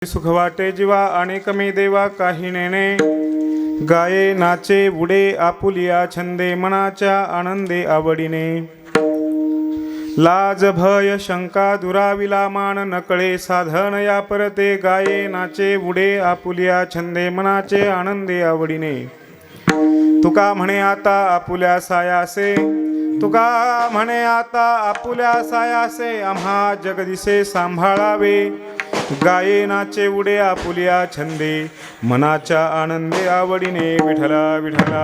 सुख वाटे जीवा अनेक मे देवा काही नेणे गाये नाचे उडे आपुलिया छंदे मनाच्या आनंदे आवडीने लाज भय शंका दुराविला मान नकळे साधन या परते गाये नाचे उडे आपुलिया छंदे मनाचे आनंदे आवडीने तुका म्हणे आता आपुल्या सायासे तुका म्हणे आता आपुल्या सायासे आम्हा जगदिसे सांभाळावे गाये नाचे उडे आपुलिया छंदे मनाच्या आनंदे आवडीने विठला विठला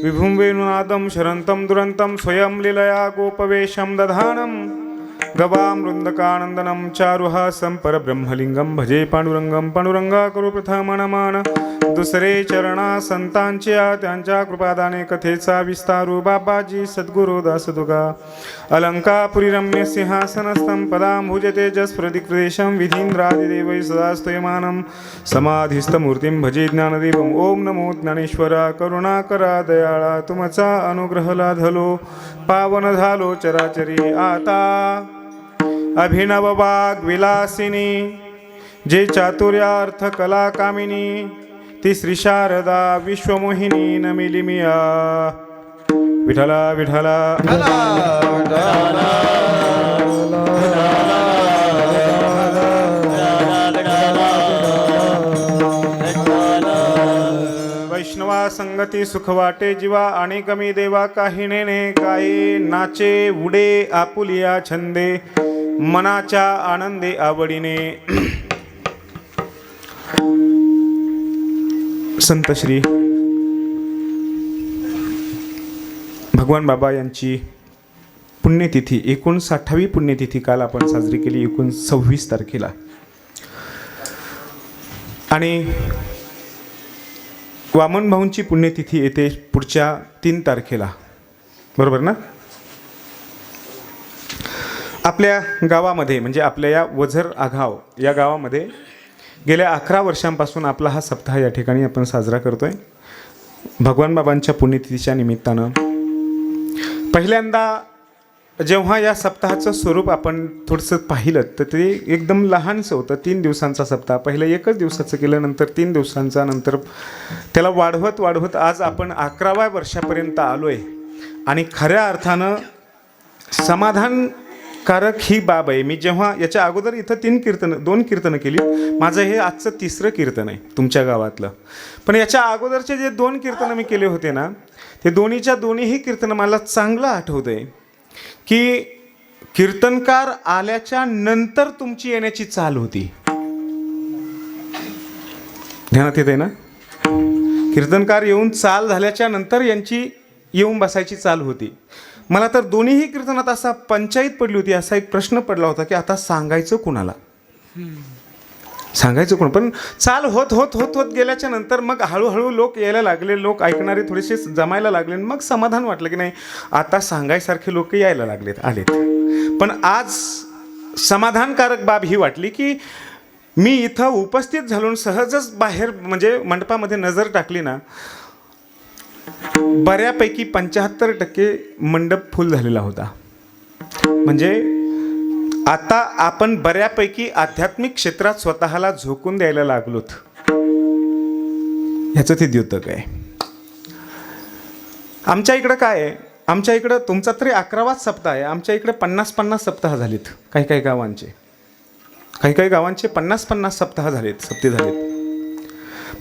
विभुं वेणुनादं शरन्तं दुरन्तं स्वयं लीलया गोपवेशं दधानं गवां वृन्दकानन्दनं चारुहासं परब्रह्मलिंगं भजे पांडुरंगं पांडुरंगा करू प्रथम नमन दुसरे चरणा संतांच्या त्यांच्या कृपादाने कथेचा विस्तारू बाबाजी सद्गुरु दासदुगा अलंकापुरी रम्य सिंहासनस्थं पदांभुज तेजस्प्रदिक्प्रदेशं विधीन्द्रादिदेवै सदा स्तूयमानं समाधिस्थमूर्तिं भजे ज्ञानदेवं ओम नमो ज्ञानेश्वरा करुणाकरा दयाळा तुमचा अनुग्रह लाधलो पावन झालो चराचरी आता अभिनव वाग विलासिनी जे चातुर्यार्थ कला कामिनी ती श्री शारदा विश्वमोहिनी नमिली मिया विठला विठला वैष्णवा संगती सुख वाटे जीवा आणि कमी देवा काही नेणे गाये नाचे उडे आपुलिया छंदे मनाच्या आनंदे आवडीने संत श्री भगवान बाबा यांची पुण्यतिथी 59वी पुण्यतिथी काल आपण साजरी केली 26 तारखेला आणि वामन भाऊंची पुण्यतिथी येते पुढच्या 3 तारखेला बरोबर ना. आपल्या गावामध्ये म्हणजे आपल्या या वझर आघाव या गावामध्ये गेल्या 11 वर्षांपासून आपला हा सप्ताह या ठिकाणी आपण साजरा करतोय भगवान बाबांच्या पुण्यतिथीच्या निमित्तानं. पहिल्यांदा जेव्हा या सप्ताहाचं स्वरूप आपण थोडंसं पाहिलं तर ते एकदम लहानसं होतं. 3 दिवसांचा सप्ताह पहिलं 1 दिवसाचं केलं नंतर 3 दिवसांचा नंतर त्याला वाढवत वाढवत आज आपण 11व्या वर्षापर्यंत आलो आहे आणि खऱ्या अर्थानं समाधानकारक ही बाब आहे. मी जेव्हा याच्या अगोदर इथं 2 कीर्तनं केली. माझं हे आजचं 3रं कीर्तन आहे तुमच्या गावातलं. पण याच्या अगोदरचे जे 2 कीर्तनं मी केले होते ना ते दोन्हीही कीर्तनं मला चांगलं आठवतं आहे की कीर्तनकार आल्याच्या नंतर तुमची येण्याची चाल होती. ध्यानात येते ना. कीर्तनकार येऊन चाल झाल्याच्या नंतर यांची येऊन बसायची चाल होती. मला तर दोन्हीही कीर्तनात असा पंचायत पडली होती. असा एक प्रश्न पडला होता की आता सांगायचं कुणाला सांगायचं कोण. पण चाल होत होत होत होत गेल्याच्या नंतर मग हळूहळू लोक यायला लागले. लोक ऐकणारे थोडेसे जमायला लागले. मग समाधान वाटलं की नाही आता सांगायसारखे लोक यायला आलेत. पण आज समाधानकारक बाब ही वाटली की मी इथं उपस्थित झालो सहजच बाहेर म्हणजे मंडपामध्ये नजर टाकली ना बऱ्यापैकी 75% मंडप फुल झालेला होता. म्हणजे आता आपण बऱ्यापैकी आध्यात्मिक क्षेत्रात स्वतःला झोकून द्यायला लागलोत. ह्याचं ते द्योतक आहे. आमच्या इकडं काय आहे, आमच्या इकडं तुमचा तरी 11वाच सप्ताह आहे, आमच्या इकडे 50-50 सप्ताह झालेत. काही गावांचे 50-50 सप्ताह झालेत, सप्ते झालेत.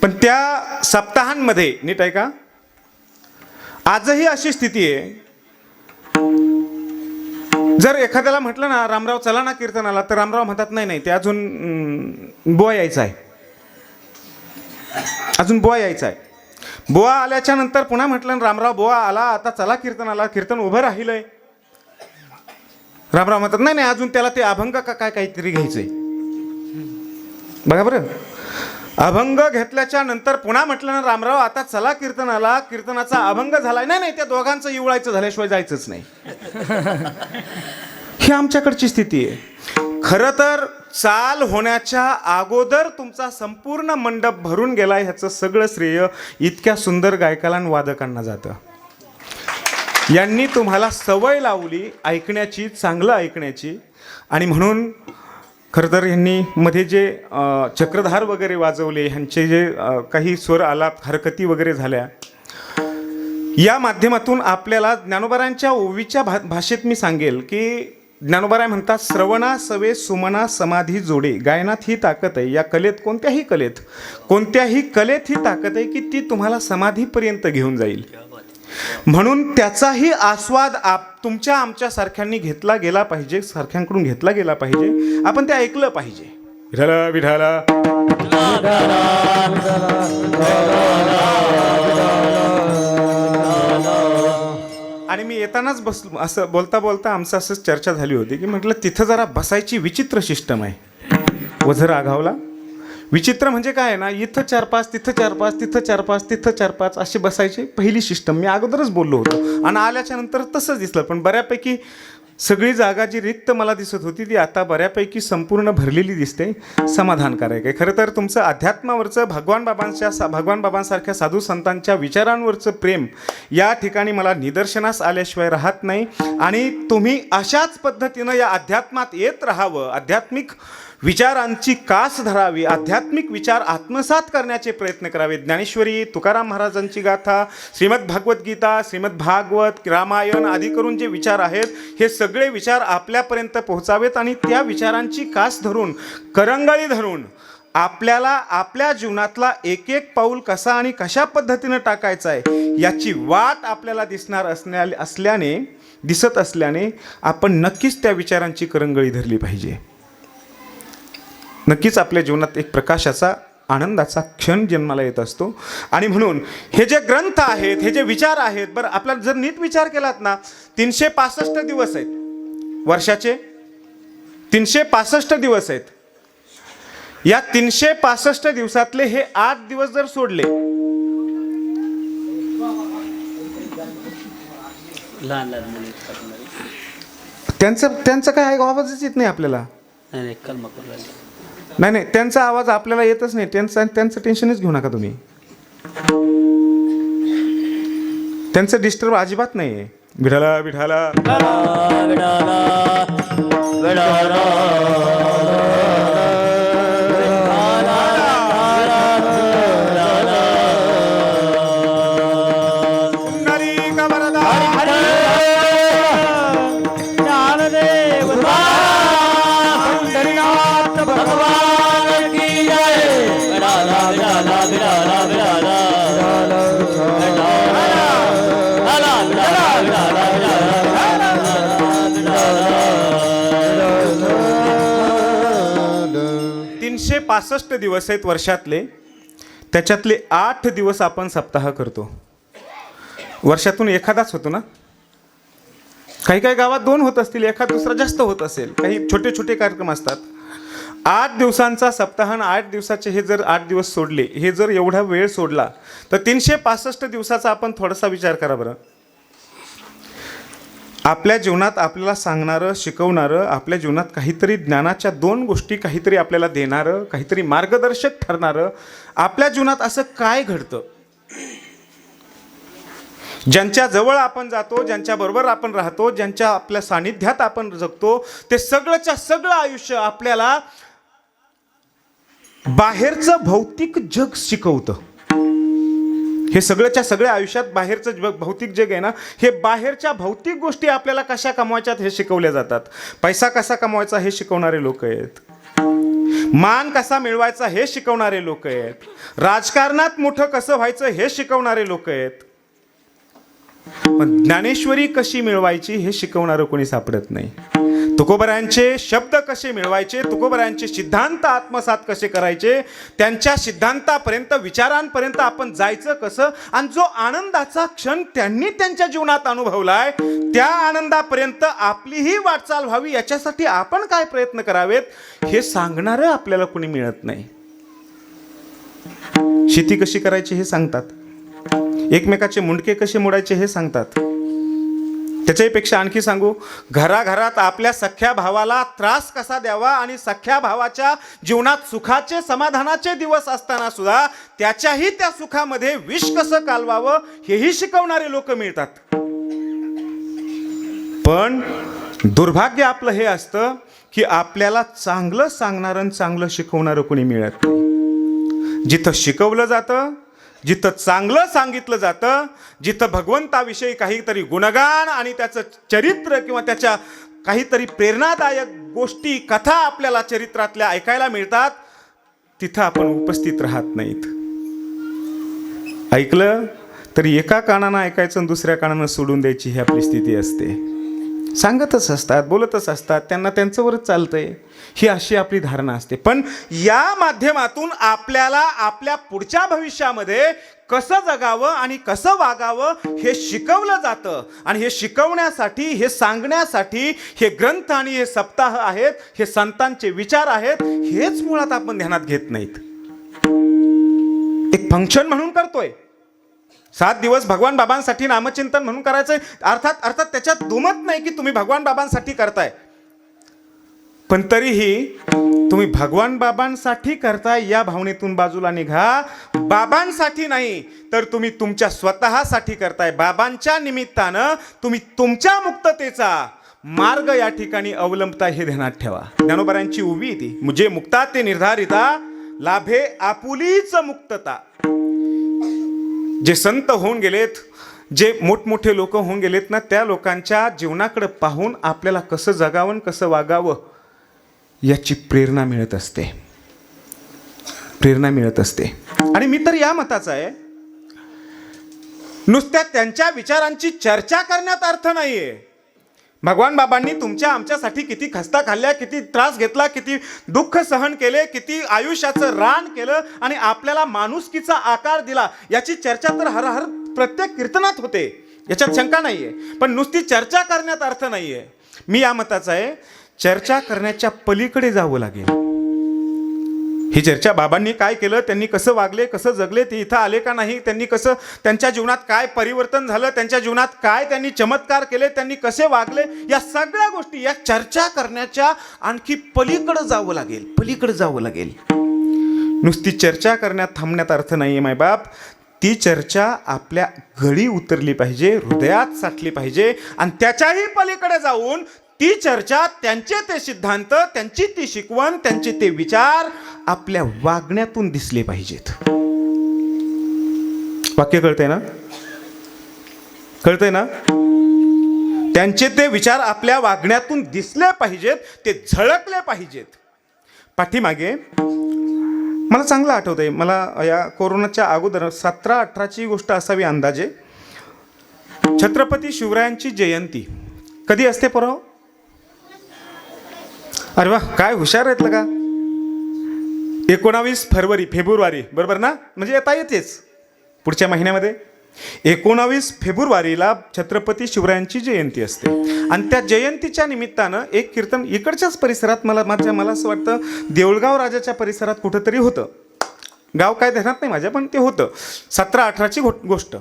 पण त्या सप्ताहांमध्ये नीट आहे का, आजही अशी स्थिती आहे. जर एखाद्याला म्हटलं ना रामराव चला ना कीर्तनाला, तर रामराव म्हणतात नाही ते अजून बुवा यायचा आहे, अजून बुवा यायचा आहे. बुवा आल्याच्या नंतर पुन्हा म्हटलं रामराव बुवा आला, आता चला कीर्तनाला, कीर्तन उभं राहिलंय. रामराव म्हणतात नाही अजून त्याला ते अभंग का काय काहीतरी घ्यायचंय. बघा बरं, अभंग घेतल्याच्या नंतर पुन्हा म्हटलं ना रामराव आता चला कीर्तनाला, कीर्तनाचा अभंग झालाय. नाही त्या दोघांचं इवळायचं झाल्याशिवाय जायचंच नाही. ही आमच्याकडची स्थिती आहे. खरं तर चाल होण्याच्या अगोदर तुमचा संपूर्ण मंडप भरून गेलाय, ह्याचं सगळं श्रेय इतक्या सुंदर गायकाला आणि वादकांना जातं. यांनी तुम्हाला सवय लावली ऐकण्याची, चांगलं ऐकण्याची. आणि म्हणून खरं तर यांनी मध्ये जे चक्रधार वगैरे वाजवले, ह्यांचे जे काही स्वर आलाप हरकती वगैरे झाल्या, या माध्यमातून आपल्याला ज्ञानोबारायांच्या ओवीच्या भाषेत मी सांगेल की ज्ञानोबाराय म्हणतात श्रवणा सवे सुमना समाधी जोडे. गायनात ही ताकद आहे. या कलेत, कोणत्याही कलेत ही ताकद आहे की ती तुम्हाला समाधीपर्यंत घेऊन जाईल. म्हणून त्याचाही आस्वाद तुमच्या आमच्या सारख्यांनी घेतला गेला पाहिजे, सारख्यांकडून घेतला गेला पाहिजे. आपण ते ऐकलं पाहिजे. विठाला विठाला आणि मी येतानाच बसलो, असं बोलता बोलता आमचं असंच चर्चा झाली होती की म्हटलं तिथं जरा बसायची विचित्र सिस्टम आहे. वझर आघावला विचित्र म्हणजे काय आहे ना, इथं 4-5 तिथं 4-5 तिथं 4-5 तिथं 4-5 अशी बसायची पहिली सिस्टम. मी अगोदरच बोललो होतो आणि आल्याच्या नंतर तसंच दिसलं. पण बऱ्यापैकी सगळी जागा जी रिक्त मला दिसत होती ती आता बऱ्यापैकी संपूर्ण भरलेली दिसते. समाधानकारक आहे. खरं तर तुमचं अध्यात्मावरचं भगवान बाबांसारख्या साधू संतांच्या विचारांवरचं प्रेम या ठिकाणी मला निदर्शनास आल्याशिवाय राहत नाही. आणि तुम्ही अशाच पद्धतीनं या अध्यात्मात येत राहावं, आध्यात्मिक विचारांची कास धरावी, आध्यात्मिक विचार आत्मसात करण्याचे प्रयत्न करावे. ज्ञानेश्वरी, तुकाराम महाराजांची गाथा, श्रीमद भागवत, श्रीमद भागवत, रामायण आदी करून जे विचार आहेत हे सगळे विचार आपल्यापर्यंत पोहोचावेत. आणि त्या विचारांची कास धरून, करंगळी धरून आपल्याला आपल्या जीवनातला एक एक पाऊल कसा आणि कशा पद्धतीनं टाकायचा आहे याची वाट आपल्याला दिसत असल्याने आपण नक्कीच त्या विचारांची करंगळी धरली पाहिजे. नक्कीच आपल्या जीवनात एक प्रकाशाचा, आनंदाचा क्षण जन्माला येत असतो. आणि म्हणून हे जे ग्रंथ आहेत, हे जे विचार आहेत, बरं आपल्याला जर नीट विचार केलात ना, 365 दिवस आहेत वर्षाचे, 365 दिवस आहेत. या 365 दिवसातले हे 8 दिवस जर सोडले, त्यांचं काय आवाजच येत नाही आपल्याला. नाही त्यांचा आवाज आपल्याला येतच नाही. त्यांचं टेन्शनच घेऊ नका तुम्ही. त्यांचं डिस्टर्ब अजिबात नाही आहे. विठाला विठाला पासष्ट दिवस आहेत वर्षातले. त्याच्यातले 8 दिवस आपण सप्ताह करतो. वर्षातून एखादाच होतो ना. काही गावात 2 होत असतील, एखाद दुसरा जास्त होत असेल, काही छोटे छोटे कार्यक्रम असतात. 8 दिवसांचा सप्ताह आणि 8 दिवसाचे हे जर 8 दिवस सोडले, हे जर एवढा वेळ सोडला तर 365 दिवसाचा आपण थोडासा विचार करा बरं. आपल्या जीवनात आपल्याला सांगणारं, शिकवणारं, आपल्या जीवनात काहीतरी ज्ञानाच्या 2 गोष्टी काहीतरी आपल्याला देणारं, काहीतरी मार्गदर्शक ठरणारं आपल्या जीवनात असं काय घडतं ज्यांच्या जवळ आपण जातो, ज्यांच्या बरोबर आपण राहतो, ज्यांच्या आपल्या सानिध्यात आपण जगतो, ते सगळंच्या सगळं आयुष्य आपल्याला बाहेरचं भौतिक जग शिकवतं. हे सगळ्याच्या सगळ्या आयुष्यात बाहेरचं भौतिक जग आहे ना, हे बाहेरच्या भौतिक गोष्टी आपल्याला कशा कमवायच्यात हे शिकवल्या जातात. पैसा कसा कमवायचा हे शिकवणारे लोक आहेत. मान कसा मिळवायचा हे शिकवणारे लोक आहेत. राजकारणात मोठं कसं व्हायचं हे शिकवणारे लोक आहेत. पण ज्ञानेश्वरी कशी मिळवायची हे शिकवणारं कोणी सापडत नाही. तुकोबरायांचे शब्द कसे मिळवायचे, तुकोबरायांचे सिद्धांत आत्मसात कसे करायचे, त्यांच्या सिद्धांतापर्यंत, विचारांपर्यंत आपण जायचं कसं, आणि जो आनंदाचा क्षण त्यांनी त्यांच्या जीवनात अनुभवलाय त्या आनंदापर्यंत आपलीही वाटचाल व्हावी याच्यासाठी आपण काय प्रयत्न करावेत हे सांगणारं आपल्याला कोणी मिळत नाही. शेती कशी करायची हे सांगतात, एकमेकाचे मुंडके कसे मोडायचे हे सांगतात. त्याच्यापेक्षा आणखी सांगू, घराघरात आपल्या सख्या भावाला त्रास कसा द्यावा आणि सख्या भावाच्या जीवनात सुखाचे समाधानाचे दिवस असताना सुद्धा त्याच्याही त्या सुखामध्ये विष कसं कालवावं हेही शिकवणारे लोक मिळतात. पण दुर्भाग्य आपलं हे असतं की आपल्याला चांगलं सांगणारं चांगलं शिकवणारं कोणी मिळत नाही. जिथं शिकवलं जातं, जिथं चांगलं सांगितलं जातं, जिथं भगवंताविषयी काहीतरी गुणगान आणि त्याचं चरित्र किंवा त्याच्या काहीतरी प्रेरणादायक गोष्टी, कथा आपल्याला चरित्रातल्या ऐकायला मिळतात, तिथं आपण उपस्थित राहत नाहीत. ऐकलं तरी एका कानानं ऐकायचं आणि दुसऱ्या कानानं सोडून द्यायची ही आपली स्थिती असते. सांगतच असतात, बोलतच असतात, त्यांना त्यांच्यावरच चालतंय, ही अशी आपली धारणा असते. पण या माध्यमातून आपल्याला आपल्या पुढच्या भविष्यामध्ये कसं जगावं आणि कसं वागावं हे शिकवलं जातं. आणि हे शिकवण्यासाठी, हे सांगण्यासाठी हे ग्रंथ आणि हे सप्ताह आहेत, हे संतांचे विचार आहेत, हेच मुळात आपण ध्यानात घेत नाहीत. एक फंक्शन म्हणून करतोय, 7 दिवस भगवान बाबांसाठी नामचिंतन म्हणून करायचंय. अर्थात त्याच्यात दुमत नाही की तुम्ही भगवान बाबांसाठी करताय, पण तरीही तुम्ही भगवान बाबांसाठी करताय या भावनेतून बाजूला निघा. बाबांसाठी नाही तर तुम्ही तुमच्या स्वतःसाठी करताय. बाबांच्या निमित्तानं तुम्ही तुमच्या मुक्ततेचा मार्ग या ठिकाणी अवलंबताय हे ध्यानात ठेवा. ज्ञानोबरांची उभी ती, मुझे मुक्ता ते निर्धारिता लाभे आपुलीच मुक्तता. जे संत होऊन गेलेत, जे मोठमोठे लोक होऊन गेलेत ना, त्या लोकांच्या जीवनाकडे पाहून आपल्याला कसं जगावं, कसं वागावं याची प्रेरणा मिळत असते. प्रेरणा मिळत असते. आणि मी तर या मताचा आहे, नुसत्या त्यांच्या विचारांची चर्चा करण्यात अर्थ नाहीये. भगवान बाबांनी तुमच्या आमच्यासाठी किती खस्ता खाल्ल्या, किती त्रास घेतला, किती दुःख सहन केले, किती आयुष्याचं रान केलं आणि आपल्याला माणुसकीचा आकार दिला याची चर्चा तर हर प्रत्येक कीर्तनात होते, याच्यात शंका नाहीये. पण नुसती चर्चा करण्यात अर्थ नाहीये. मी या मताचा आहे, चर्चा करण्याच्या पलीकडे जावं लागेल. ही चर्चा बाबांनी काय केलं, त्यांनी कसं वागले, कसं जगले, ते इथं आले का नाही, त्यांनी कसं, त्यांच्या जीवनात काय परिवर्तन झालं, त्यांच्या जीवनात काय त्यांनी चमत्कार केले, त्यांनी कसे वागले, या सगळ्या गोष्टी या चर्चा करण्याच्या आणखी पलीकडे जावं लागेल. पलीकडे जावं लागेल. नुसती चर्चा करण्यात थांबण्यात अर्थ नाहीये मायबाप. ती चर्चा आपल्या गळी उतरली पाहिजे, हृदयात साठली पाहिजे. आणि त्याच्याही पलीकडे जाऊन ती चर्चा, त्यांचे ते सिद्धांत, त्यांची ती शिकवण, त्यांचे ते विचार आपल्या वागण्यातून दिसले पाहिजेत. वाक्य कळतंय ना? कळतंय ना? त्यांचे ते विचार आपल्या वागण्यातून दिसले पाहिजेत, ते झळकले पाहिजेत. पाठीमागे मला चांगलं आठवतंय, मला या कोरोनाच्या अगोदर 17-18ची गोष्ट असावी अंदाजे. छत्रपती शिवरायांची जयंती कधी असते परवा? अरे वा, काय हुशार आहेत लगा. 19 फेब्रुवारी बरोबर ना? म्हणजे येता येतेच पुढच्या महिन्यामध्ये 19 फेब्रुवारीला छत्रपती शिवरायांची जयंती असते. आणि त्या जयंतीच्या निमित्तानं एक कीर्तन इकडच्याच परिसरात, मला असं वाटतं देऊळगाव राजाच्या परिसरात कुठंतरी होतं. गाव काय ध्यानात नाही माझ्या, पण ते होतं. 17-18ची गोष्ट.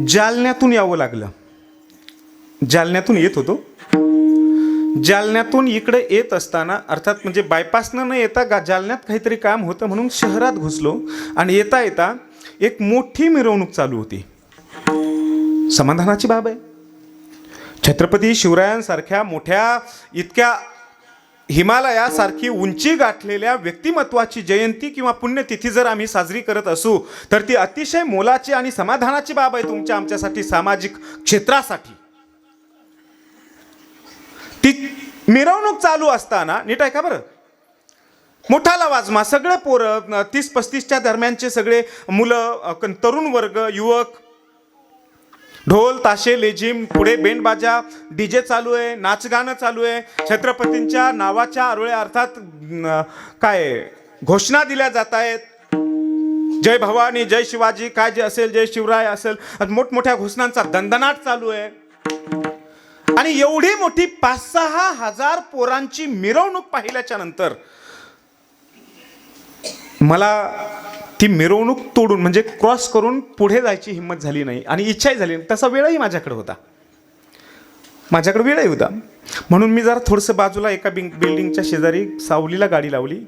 जालन्यातून यावं लागलं. जालन्यातून येत होतो. जालन्यातून इकडे येत असताना, अर्थात म्हणजे बायपासनं न येता जालन्यात काहीतरी काम होतं म्हणून शहरात घुसलो. आणि येता येता एक मोठी मिरवणूक चालू होती. समाधानाची बाब आहे. छत्रपती शिवरायांसारख्या मोठ्या इतक्या हिमालयासारखी उंची गाठलेल्या व्यक्तिमत्वाची जयंती किंवा पुण्यतिथी जर आम्ही साजरी करत असू तर ती अतिशय मोलाची आणि समाधानाची बाब आहे तुमच्या आमच्यासाठी, सामाजिक क्षेत्रासाठी. ती मिरवणूक चालू असताना नीट ऐका बरं, मोठा लवाजमा, सगळे पोरं 30-35च्या दरम्यानचे सगळे मुलं, तरुण वर्ग, युवक, ढोल ताशे लेझिम, पुढे बेंडबाजा, डीजे चालू आहे, नाचगाणं चालू आहे, छत्रपतींच्या नावाच्या आरोळ्या अर्थात काय घोषणा दिल्या जात आहेत. जय भवानी, जय शिवाजी, काय जे असेल, जय शिवराय असेल, मोठमोठ्या घोषणांचा दणदणाट चालू आहे. आणि एवढी मोठी 5-6 हजार पोरांची मिरवणूक पाहिल्याच्या नंतर मला ती मिरवणूक तोडून म्हणजे क्रॉस करून पुढे जायची हिंमत झाली नाही आणि इच्छाही झाली नाही. तसा वेळही माझ्याकडे होता, माझ्याकडे वेळही होता. म्हणून मी जरा थोडंसं बाजूला एका बिल्डिंगच्या शेजारी सावलीला गाडी लावली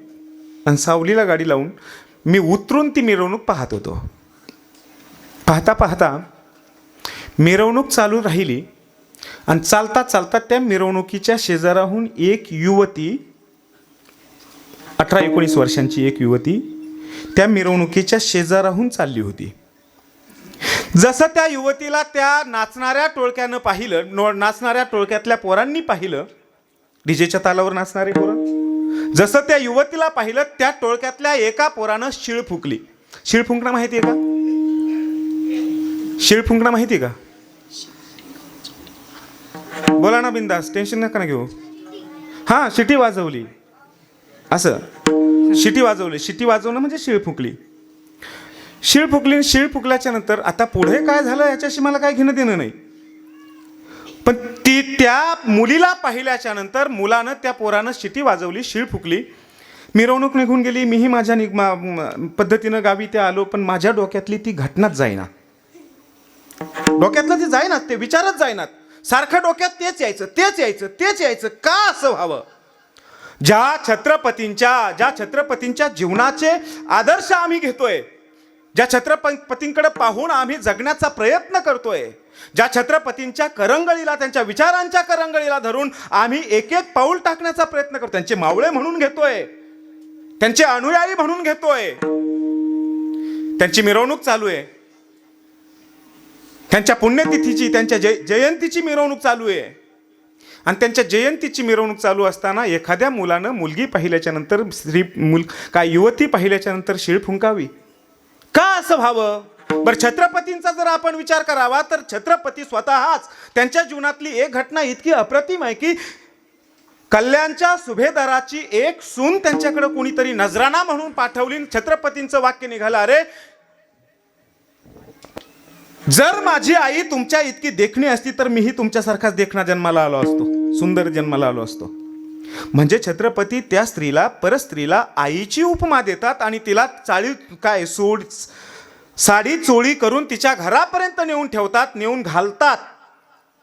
आणि सावलीला गाडी लावून मी उतरून ती मिरवणूक पाहत होतो. पाहता पाहता मिरवणूक चालू राहिली आणि चालता चालता त्या मिरवणुकीच्या शेजाराहून एक युवती, 18-19 वर्षांची एक युवती त्या मिरवणुकीच्या शेजाराहून चालली होती. जसं त्या युवतीला त्या नाचणाऱ्या टोळक्यानं पाहिलं, नाचणाऱ्या टोळक्यातल्या पोरांनी पाहिलं, डीजेच्या तालावर नाचणारे पोरं, जसं त्या युवतीला पाहिलं त्या टोळक्यातल्या एका पोरानं शिळ फुंकली. शिळ फुंकणं माहिती आहे का? शिळ फुंकणं माहिती आहे का? बोला ना बिंदास, टेन्शन नका ना घेऊ. हां, शिटी वाजवली, असं शिटी वाजवली. शिटी वाजवणं म्हणजे शिळ फुंकली. शिळ फुंकली. शिळ फुंकल्याच्या नंतर आता पुढे काय झालं याच्याशी मला काय घेणं देणं नाही, पण त्या मुलीला पाहिल्याच्या नंतर मुलानं त्या पोरानं शिटी वाजवली, शिळ फुंकली, मिरवणूक निघून गेली. मीही माझ्या पद्धतीनं गावी त्या आलो, पण माझ्या डोक्यातली ती घटनाच जाईना. डोक्यातलं ती जाईनात, ते विचारच जाईनात. सारखं डोक्यात तेच यायचं, तेच यायचं, तेच यायचं. का असं व्हावं? ज्या छत्रपतींच्या जीवनाचे आदर्श आम्ही घेतोय, ज्या छत्रपतींकडे पाहून आम्ही जगण्याचा प्रयत्न करतोय, ज्या छत्रपतींच्या करंगळीला, त्यांच्या विचारांच्या करंगळीला धरून आम्ही एक एक पाऊल टाकण्याचा प्रयत्न करतो, त्यांचे मावळे म्हणून घेतोय, त्यांचे अनुयायी म्हणून घेतोय, त्यांची मिरवणूक चालू आहे, त्यांच्या पुण्यतिथीची, त्यांच्या जयंतीची मिरवणूक चालू आहे. आणि त्यांच्या जयंतीची मिरवणूक चालू असताना एखाद्या मुलानं मुलगी पाहिल्याच्या नंतर, काय युवती पाहिल्याच्या नंतर शिळ फुंकावी? का असं व्हावं? बरं, छत्रपतींचा जर आपण विचार करावा तर छत्रपती स्वतःच त्यांच्या जीवनातली एक घटना इतकी अप्रतिम आहे की कल्याणच्या सुभेदाराची एक सून त्यांच्याकडे कोणीतरी नजराणा म्हणून पाठवली. छत्रपतींचं वाक्य निघालं, अरे जर माझी आई तुमच्या इतकी देखणी असती तर मीही तुमच्यासारखाच देखणा जन्माला आलो असतो, सुंदर जन्माला आलो असतो. म्हणजे छत्रपती त्या स्त्रीला, परस्त्रीला आईची उपमा देतात आणि तिला साडी चोळी करून तिच्या घरापर्यंत नेऊन ठेवतात, नेऊन घालतात,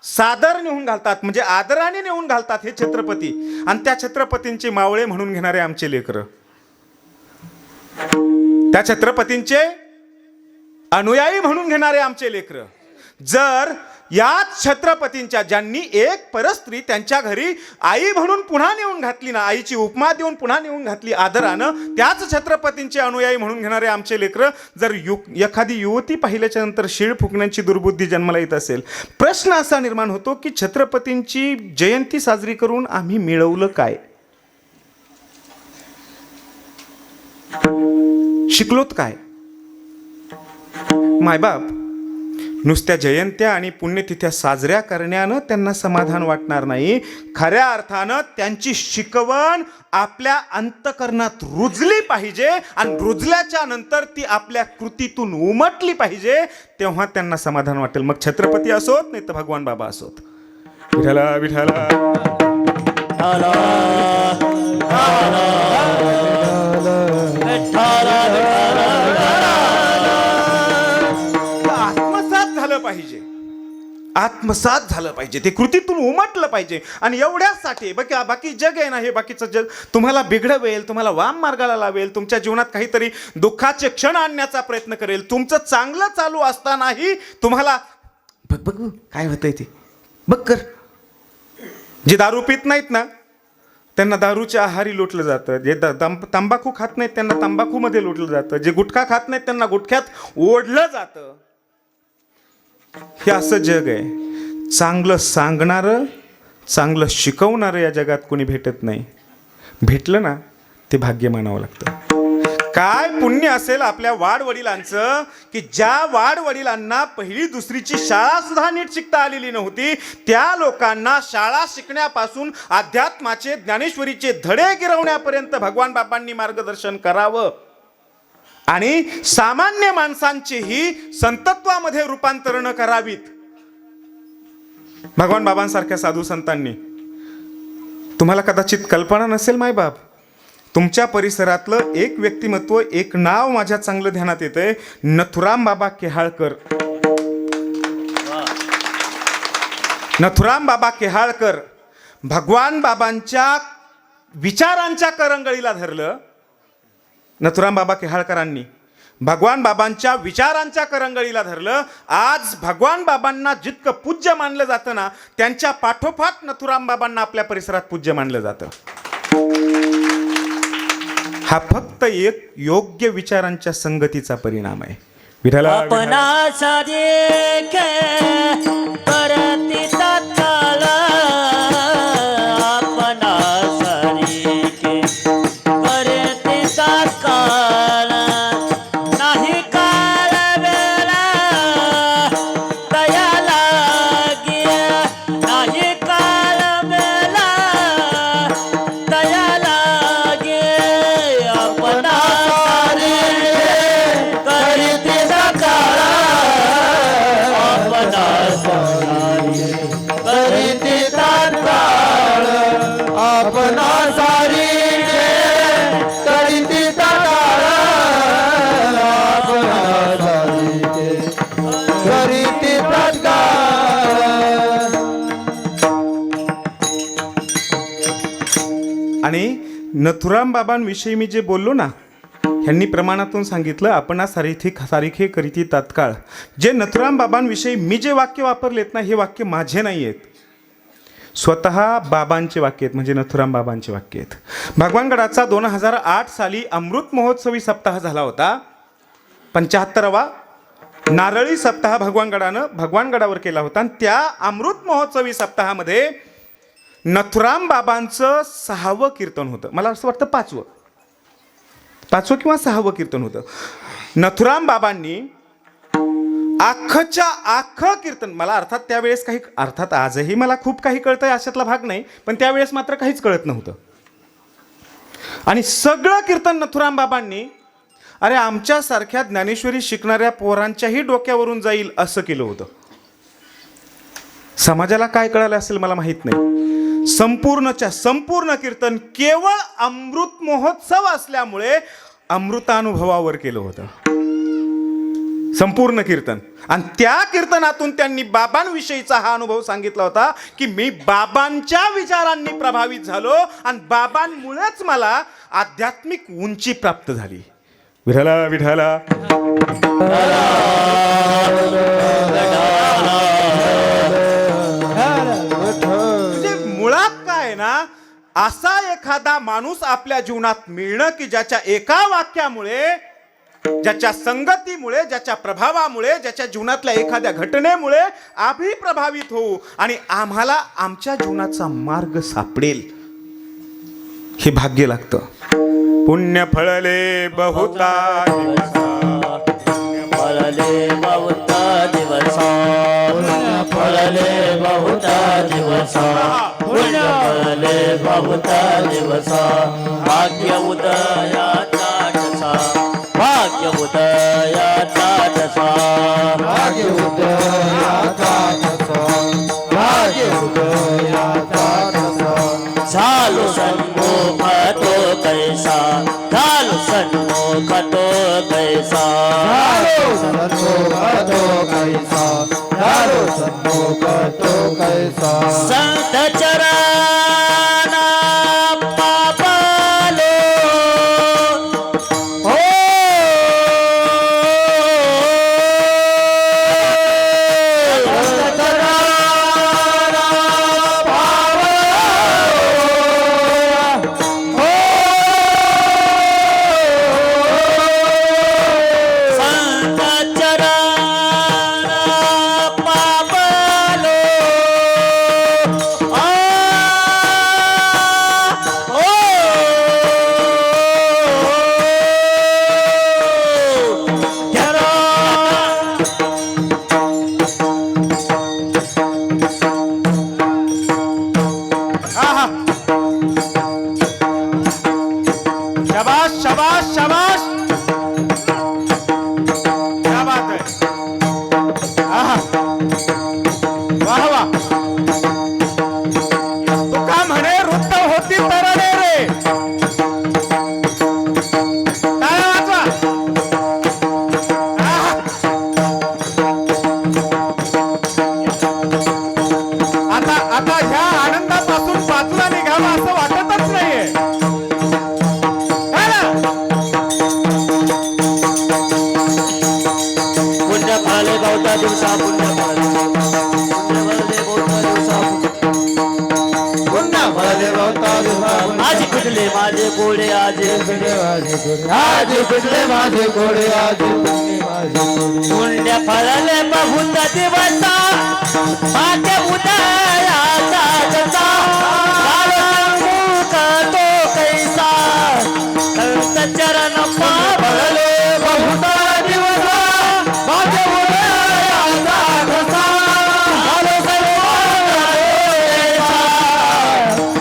सादर नेऊन घालतात, म्हणजे आदराने नेऊन घालतात हे छत्रपती. आणि त्या छत्रपतींचे मावळे म्हणून घेणारे आमचे लेकरं, त्या छत्रपतींचे अनुयायी म्हणून घेणारे आमचे लेकरं, जर याच छत्रपतींच्या, ज्यांनी एक परस्त्री त्यांच्या घरी आई म्हणून पुन्हा नेऊन घातली ना, आईची उपमा देऊन पुन्हा नेऊन घातली आदरानं, त्याच छत्रपतींचे अनुयायी म्हणून घेणारे आमचे लेकरं जर एखादी युवती पाहिल्याच्या नंतर शिळ फुंकण्याची दुर्बुद्धी जन्माला येत असेल, प्रश्न असा निर्माण होतो की छत्रपतींची जयंती साजरी करून आम्ही मिळवलं काय? शिकलोत काय? मायबाप नुसत्या जयंत्या आणि पुण्यतिथ्या साजऱ्या करण्यानं त्यांना समाधान वाटणार नाही. खऱ्या अर्थानं त्यांची शिकवण आपल्या अंतकरणात रुजली पाहिजे आणि रुजल्याच्या नंतर ती आपल्या कृतीतून उमटली पाहिजे, तेव्हा त्यांना समाधान वाटेल. मग छत्रपती असोत नाही तर भगवान बाबा असोत. विठ्ठला विठ्ठला पाहिजे, आत्मसात झालं पाहिजे, ते कृतीतून उमटलं पाहिजे. आणि एवढ्यासाठी बाकी जग आहे ना, हे बाकीचं जग तुम्हाला बिघडवेल, तुम्हाला वाम मार्गाला लावेल, तुमच्या जीवनात काहीतरी दुःखाचे क्षण आणण्याचा प्रयत्न करेल. तुमचं चांगलं चालू असतानाही तुम्हाला बघ बघ बघ, काय होतंय ते बघ कर. जे दारू पित नाहीत ना त्यांना दारूच्या आहारी लोटलं जातं. जे तंबाखू खात नाहीत त्यांना तंबाखूमध्ये लोटलं जातं. जे गुटखा खात नाहीत त्यांना गुटख्यात ओढलं जातं. हे असं जग आहे. चांगलं सांगणारं, चांगलं शिकवणारं या जगात कोणी भेटत नाही. भेटलं ना ते भाग्य मानावं लागतं. काय पुण्य असेल आपल्या वाडवडिलांचं की ज्या वाडवडिलांना पहिली दुसरीची शाळा सुद्धा नीट शिकता आलेली नव्हती, त्या लोकांना शाळा शिकण्यापासून अध्यात्माचे, ज्ञानेश्वरीचे धडे गिरवण्यापर्यंत भगवान बाबांनी मार्गदर्शन करावं आणि सामान्य माणसांचीही संतत्वामध्ये रूपांतरण करावीत. भगवान बाबांसारख्या साधू संतांनी, तुम्हाला कदाचित कल्पना नसेल मायबाप, तुमच्या परिसरातलं एक व्यक्तिमत्व, एक नाव माझ्या चांगलं ध्यानात येतंय. नथुराम बाबा केहाळकर. नथुराम बाबा केहाळकर भगवान बाबांच्या विचारांच्या करंगळीला धरलं. नथुराम बाबा केहाळकरांनी भगवान बाबांच्या विचारांच्या करंगळीला धरलं. आज भगवान बाबांना जितकं पूज्य मानलं जातं ना, त्यांच्या पाठोपाठ नथुराम बाबांना आपल्या परिसरात पूज्य मानलं जातं. हा फक्त एक योग्य विचारांच्या संगतीचा परिणाम आहे. विठ्ठला आणि नथुराम बाबांविषयी मी जे बोललो ना, ह्यांनी प्रमाणातून सांगितलं आपणा सारिखे करीती तात्काळ. जे नथुराम बाबांविषयी मी जे वाक्य वापरलेत ना, हे वाक्य माझे नाही आहेत, स्वतः बाबांचे वाक्य आहेत, म्हणजे नथुराम बाबांचे वाक्य आहेत. भगवानगडाचा 2008 साली अमृत महोत्सवी सप्ताह झाला होता. 75वा नारळी सप्ताह भगवानगडावर केला होता. आणि त्या अमृत महोत्सवी सप्ताहामध्ये नथुराम बाबांचं 6वं कीर्तन होतं. मला असं वाटतं 5वं किंवा 6वं कीर्तन होतं. नथुराम बाबांनी अख्खं कीर्तन, मला अर्थात त्यावेळेस काही, अर्थात आजही मला खूप काही कळतंय अशातला भाग नाही, पण त्यावेळेस मात्र काहीच कळत नव्हतं. आणि सगळं कीर्तन नथुराम बाबांनी, अरे आमच्यासारख्या ज्ञानेश्वरी शिकणाऱ्या पोरांच्याही डोक्यावरून जाईल असं केलं होतं. समाजाला काय कळालं असेल मला माहित नाही. संपूर्णच्या संपूर्ण कीर्तन केवळ अमृत महोत्सव असल्यामुळे अमृतानुभवावर केलं होतं संपूर्ण कीर्तन. आणि त्या कीर्तनातून त्यांनी बाबांविषयीचा हा अनुभव सांगितला होता की मी बाबांच्या विचारांनी प्रभावित झालो आणि बाबांमुळेच मला आध्यात्मिक उंची प्राप्त झाली. विठ्ठला विठ्ठला. ना असा एखादा माणूस आपल्या जीवनात मिळणं की ज्याच्या एका वाक्यामुळे, ज्याच्या संगतीमुळे, ज्याच्या प्रभावामुळे, ज्याच्या जीवनातल्या एखाद्या घटनेमुळे आम्ही प्रभावित होऊ आणि आम्हाला आमच्या जीवनाचा मार्ग सापडेल, हे भाग्य लागतं. पुण्य फळले बहुता दिवसा, फळले बहुता दिवसा, फळले बहुता दिवसा, भाग्य उदयाचा तसा, भाग्य उदयाचा तसा, भाग्य उदयाचा तसा, भाग्य उदयाचा तसा. झालो सन्मुख तो कैसा, झालो सन्मुख तो कैसा, झालो सन्मुख तो कैसा, झालो सन्मुख तो कैसा. संत चरणा पापालो हो, संत करावं असं वाटतच नाहीये. है ना? पुण्य फळाले बहुता दिवसा पुण्य फळाले बहुता दिवसा पुण्य फळाले बहुता दिवसा आज पिटले माझे घोडे आज पिटले माझे घोडे आज पिटले माझे घोडे आज पिटले माझे घोडे पुण्य फळाले बहुता दिवसा माझे उदयाचा जसा तो कैसा संत चरण पावले बहुता दिवसा माझे उदयाचा जसा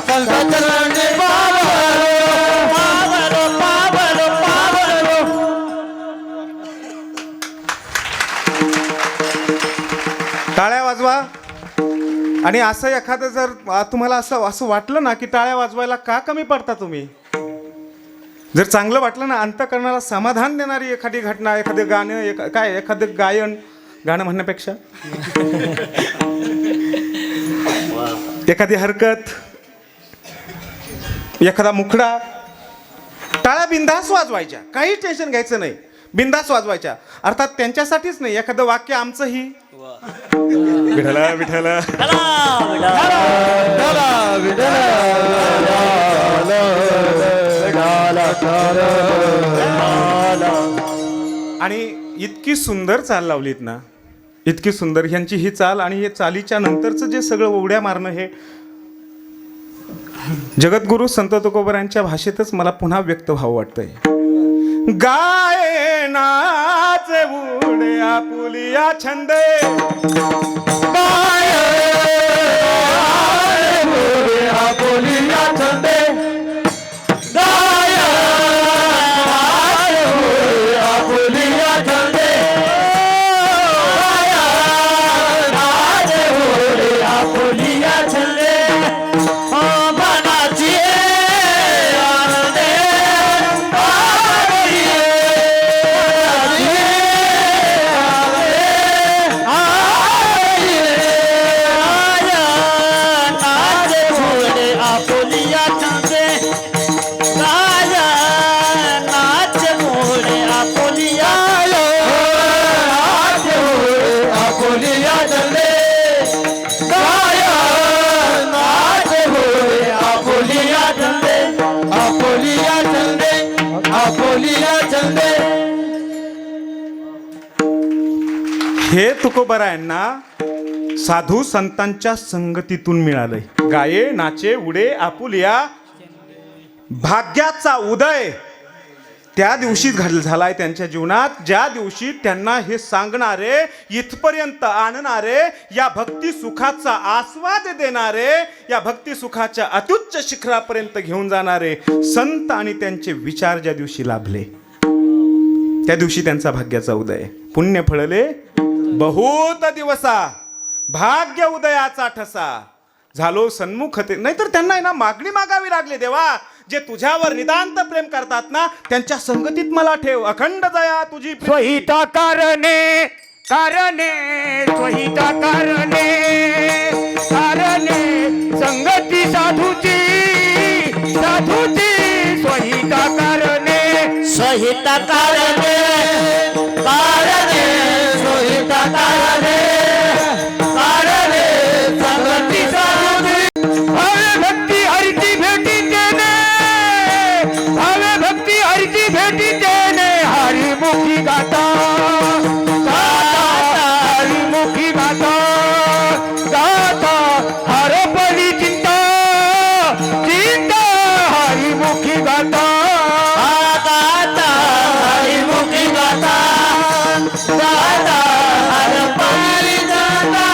संत चरण पावलो पावलो पावलो पावलो. टाळ्या वाजवा. आणि असं एखादं जर तुम्हाला असं वाटलं ना की टाळ्या वाजवायला का कमी पडता तुम्ही, जर चांगलं वाटलं ना, अंतःकरणाला समाधान देणारी एखादी घटना, एखादं गाणं, एखादं गाणं म्हणण्यापेक्षा एखादी हरकत, एखादा मुखडा, टाळ्या बिंदास वाजवायच्या, काही टेन्शन घ्यायचं नाही, बिंदास वाजवायच्या. अर्थात त्यांच्यासाठीच नाही, एखादं वाक्य आमचंही विठला विठला आणि इतकी सुंदर चाल लावलीत ना, इतकी सुंदर ह्यांची ही चाल. आणि हे चालीच्या नंतरचं जे सगळं उड्या मारणं, हे जगद्गुरु संत तुकोबरांच्या भाषेतच मला पुन्हा व्यक्त व्हावं वाटतंय. गाये नाचे उडे आपुलिया छंदे गाये उडे आपुलिया छंदे गाये उडे आपुलिया छंदे गाये उडे आपुलिया छंदे हे तुकोबरायांना साधू संतांच्या संगतीतून मिळालंय. गाये नाचे उडे आपुलिया, भाग्याचा उदय त्या दिवशी झालाय त्यांच्या जीवनात, ज्या दिवशी त्यांना हे सांगणारे, इथपर्यंत आणणारे, या भक्ती सुखाचा आस्वाद देणारे, या भक्ती सुखाच्या अत्युच्च शिखरापर्यंत घेऊन जाणारे संत आणि त्यांचे विचार ज्या दिवशी लाभले, त्या दिवशी त्यांचा भाग्याचा उदय. पुण्य फळले बहुत दिवसा, भाग्य उदयाचा ठसा झालो सन्मुख ते. नाहीतर त्यांना ना मागणी मागावी लागली, देवा जे तुझ्यावर निदांत प्रेम करतात ना, त्यांच्या संगतीत मला ठेव, अखंड दया तुझी. स्वहिता कारणे कारणे स्वहिता कारणे कारणे संगती साधूची साधूची स्वहिता कारणे स्वहिता कारणे कारणे स्वहिता कारणे कारणे संगती साधूची. भावे भक्ती हरिची भेटी देणे, भावे भक्ती हरिची भेटी देणे, हरिमुखी गाता हरिमुखी गाता गाता हरपली चिंता चिंता हरिमुखी गाता गाता हरिमुखी गाता गाता हरपली गाता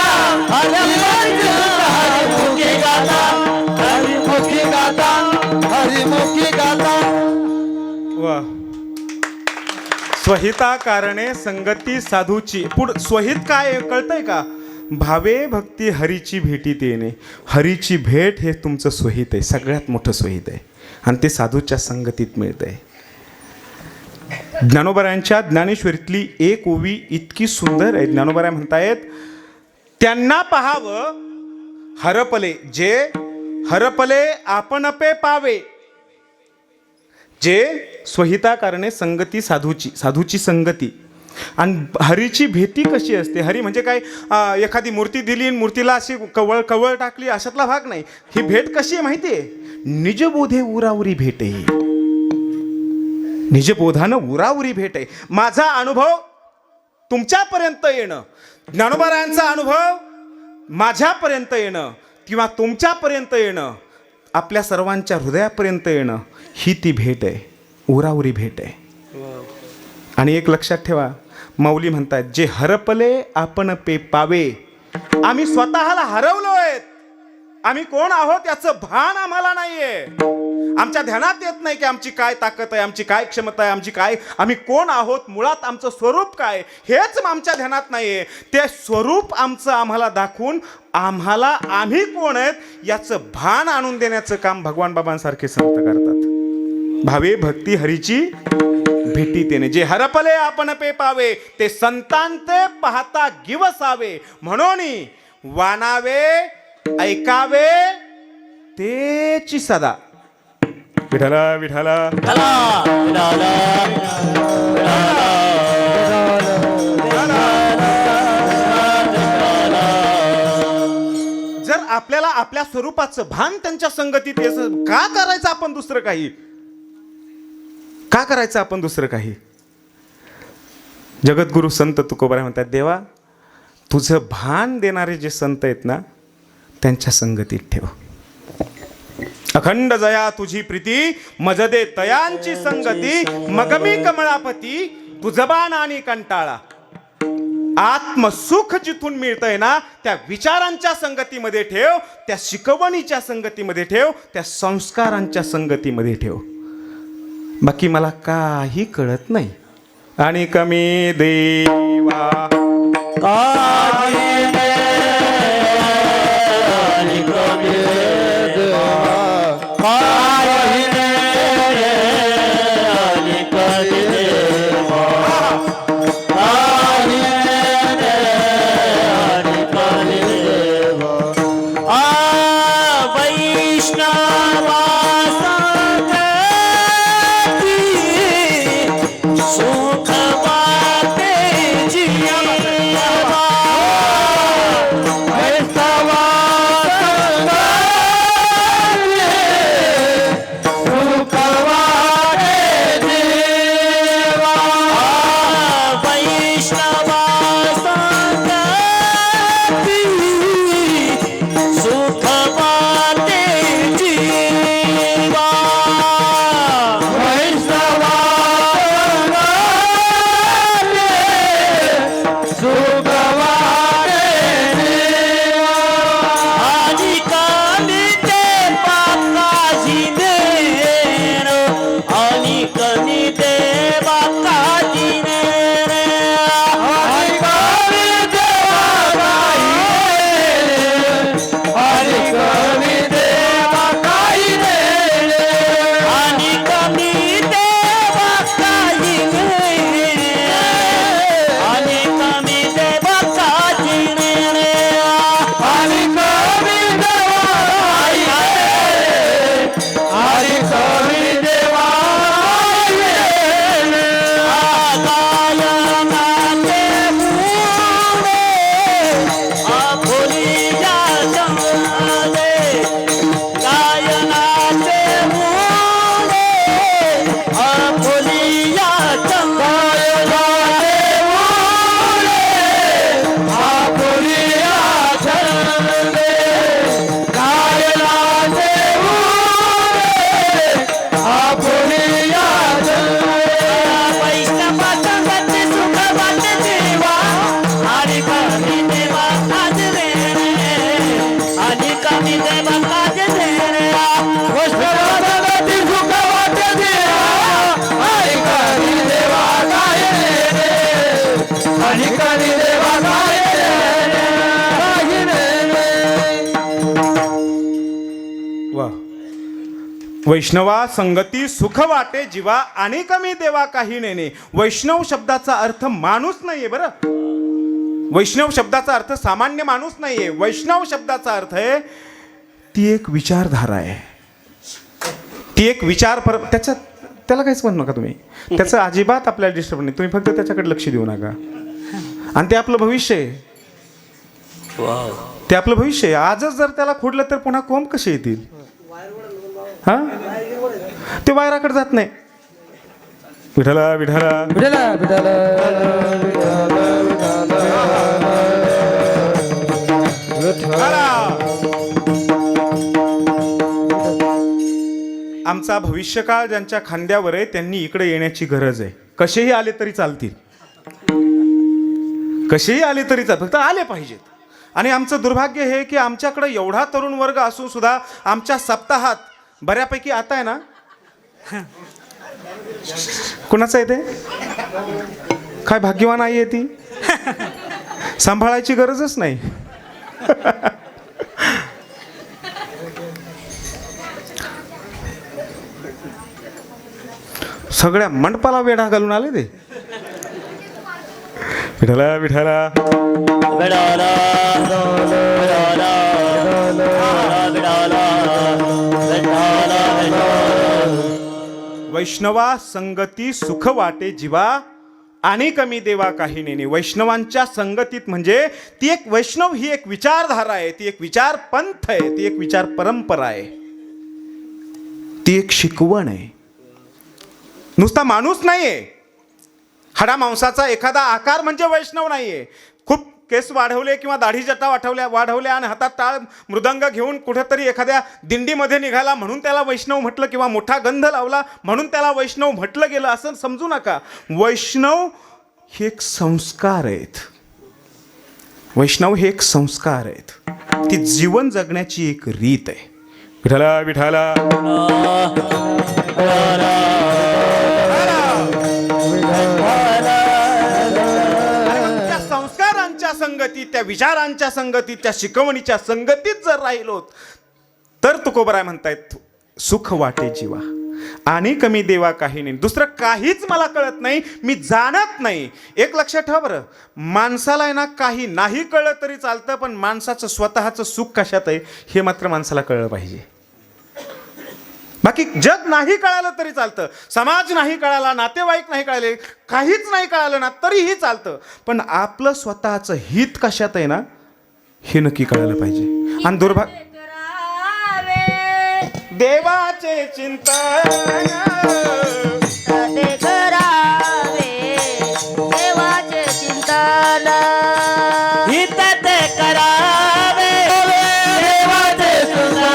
हरमुखी गाता हरिमुखी गाता हरिमुखी गाता. वा. स्वहिता कारणे संगती साधूची. स्वहित काय कळतंय का? भावे भक्ती हरीची भेटीत येणे. हरीची भेट हे तुमचं स्वहित आहे, सगळ्यात मोठं स्वहित आहे, आणि ते साधूच्या संगतीत मिळतंय. ज्ञानोबरायांच्या ज्ञानेश्वरीतली एक ओवी इतकी सुंदर आहे. ज्ञानोबराय म्हणतायत, त्यांना पहावं हरपले जे हरपले आपण पे पावे. जे स्वहिता कारणे संगती साधूची संगती. आणि हरीची भेटी कशी असते? हरी म्हणजे काय एखादी मूर्ती दिली आणि मूर्तीला अशी कवळ टाकली अशातला भाग नाही. ही भेट कशी आहे माहिती आहे? निजबोधे उराउरी भेट आहे. निजबोधानं उराउरी भेट आहे. माझा अनुभव तुमच्यापर्यंत येणं, ज्ञानोबारायांचा अनुभव माझ्यापर्यंत येणं किंवा तुमच्यापर्यंत येणं, आपल्या सर्वांच्या हृदयापर्यंत येणं, ही ती भेट आहे, उराउरी भेट आहे. आणि एक लक्षात ठेवा, माऊली म्हणतात, जे हरपले आपण पे पावे. आम्ही स्वतःला हरवलोय. आम्ही कोण आहोत याचं भान आम्हाला नाहीये. आमच्या ध्यानात येत नाही की आमची काय ताकद आहे, आमची काय क्षमता आहे, आम्ही कोण आहोत, मुळात आमचं स्वरूप काय, हेच आमच्या ध्यानात नाहीये. ते स्वरूप आमचं आम्हाला दाखवून आम्ही कोण आहेत याचं भान आणून देण्याचं काम भगवान बाबांसारखे संत करतात. भावे भक्ती हरीची भेटी तेने. जे हरपले आपण पे पावे, ते संतांते पाहता गिवसावे. म्हणून वानावे ऐकावे तेची सदा. विठला विठला जर आपल्याला आपल्या स्वरूपाचं भान त्यांच्या संगतीत यायचं, का करायचं आपण दुसरं काही? का करायचं आपण दुसरं काही? जगद्गुरु संत तुकोबाराय म्हणतात, देवा तुझं भान देणारे जे संत आहेत ना, त्यांच्या संगतीत ठेव. अखंड जया तुझी प्रीती, मजदे तयांची संगती. मगमी कमळापती, तुझबान आणि कंटाळा. आत्मसुख जिथून मिळतंय ना, त्या विचारांच्या संगतीमध्ये ठेव, त्या शिकवणीच्या संगतीमध्ये ठेव, त्या संस्कारांच्या संगतीमध्ये ठेव. बाकी मला काही कळत नाही. आणि कमी देवा वैष्णवा संगती सुख वाटे जीवा आणि कमी देवा काही नेणे. वैष्णव शब्दाचा अर्थ माणूस नाहीये बरं. वैष्णव शब्दाचा अर्थ सामान्य माणूस नाहीये. वैष्णव शब्दाचा अर्थ आहे ती एक विचारधारा आहे, ती एक त्याला काहीच म्हणू नका तुम्ही, त्याचं अजिबात आपल्याला डिस्टर्ब नाही, तुम्ही फक्त त्याच्याकडे लक्ष देऊ नका. आणि ते आपलं भविष्य आहे, ते आपलं भविष्य आहे. आजच जर त्याला खोडलं तर पुन्हा कोंब कसे येतील? हा, ते वायराकडे जात नाही. विठाला विठाला विठाला विठाला आमचा भविष्यकाळ ज्यांच्या खांद्यावर आहे त्यांनी इकडे येण्याची गरज आहे. कसेही आले तरी चालतील, कसेही आले तरी चालतील, फक्त आले पाहिजेत. आणि आमचं दुर्भाग्य हे की आमच्याकडे एवढा तरुण वर्ग असून सुद्धा आमच्या सप्ताहात बऱ्यापैकी आता आहे ना, कुणाचं आहे ते? काय भाग्यवान आई आहे ती, सांभाळायची गरजच नाही. सगळ्या मंडपाला वेढा घालून आले ते. विठाला विठाला वैष्णवा संगती सुख वाटे जीवा आणि कमी देवा काही नेणे. वैष्णवांच्या संगतीत म्हणजे ती एक वैष्णव ही एक विचारधारा आहे, ती एक विचार पंथ आहे, ती एक विचार परंपरा आहे, ती एक शिकवण आहे. नुसता माणूस नाहीये, हाडा मांसाचा एखादा आकार म्हणजे वैष्णव नाहीये. खूप केस वाढवले किंवा दाढी जटा वाढवल्या आणि हातात टाळ मृदंग घेऊन कुठेतरी एखाद्या दिंडीमध्ये निघाला म्हणून त्याला वैष्णव म्हटलं, किंवा मोठा गंध लावला म्हणून त्याला वैष्णव म्हटलं गेलं असं समजू नका. वैष्णव हे एक संस्कार आहेत, वैष्णव हे एक संस्कार आहेत, ती जीवन जगण्याची एक रीत आहे. विठाला विठाला संस्कारांच्या संगतीत, त्या विचारांच्या संगतीत, त्या शिकवणीच्या संगतीत जर राहिलोत तर तुकोबराय म्हणतायत सुख वाटे जीवा आणि कमी देवा काही नाही. दुसरं काहीच मला कळत नाही, मी जाणत नाही. एक लक्षात ठेवा बरं, माणसाला आहे ना काही नाही कळलं तरी चालतं, पण माणसाचं स्वतःचं सुख कशात आहे हे मात्र माणसाला कळलं पाहिजे. बाकी जग नाही कळालं तरी चालतं, समाज नाही कळाला, नातेवाईक नाही कळाले, काहीच नाही कळालं ना तरीही चालतं, पण आपलं स्वतःचं हित कशात आहे ना हे नक्की कळायला पाहिजे. आणि दुर्भाग्य देवाचे चिंतन देवाचे चिंतन हित ते करावे, देवाचे चिंतन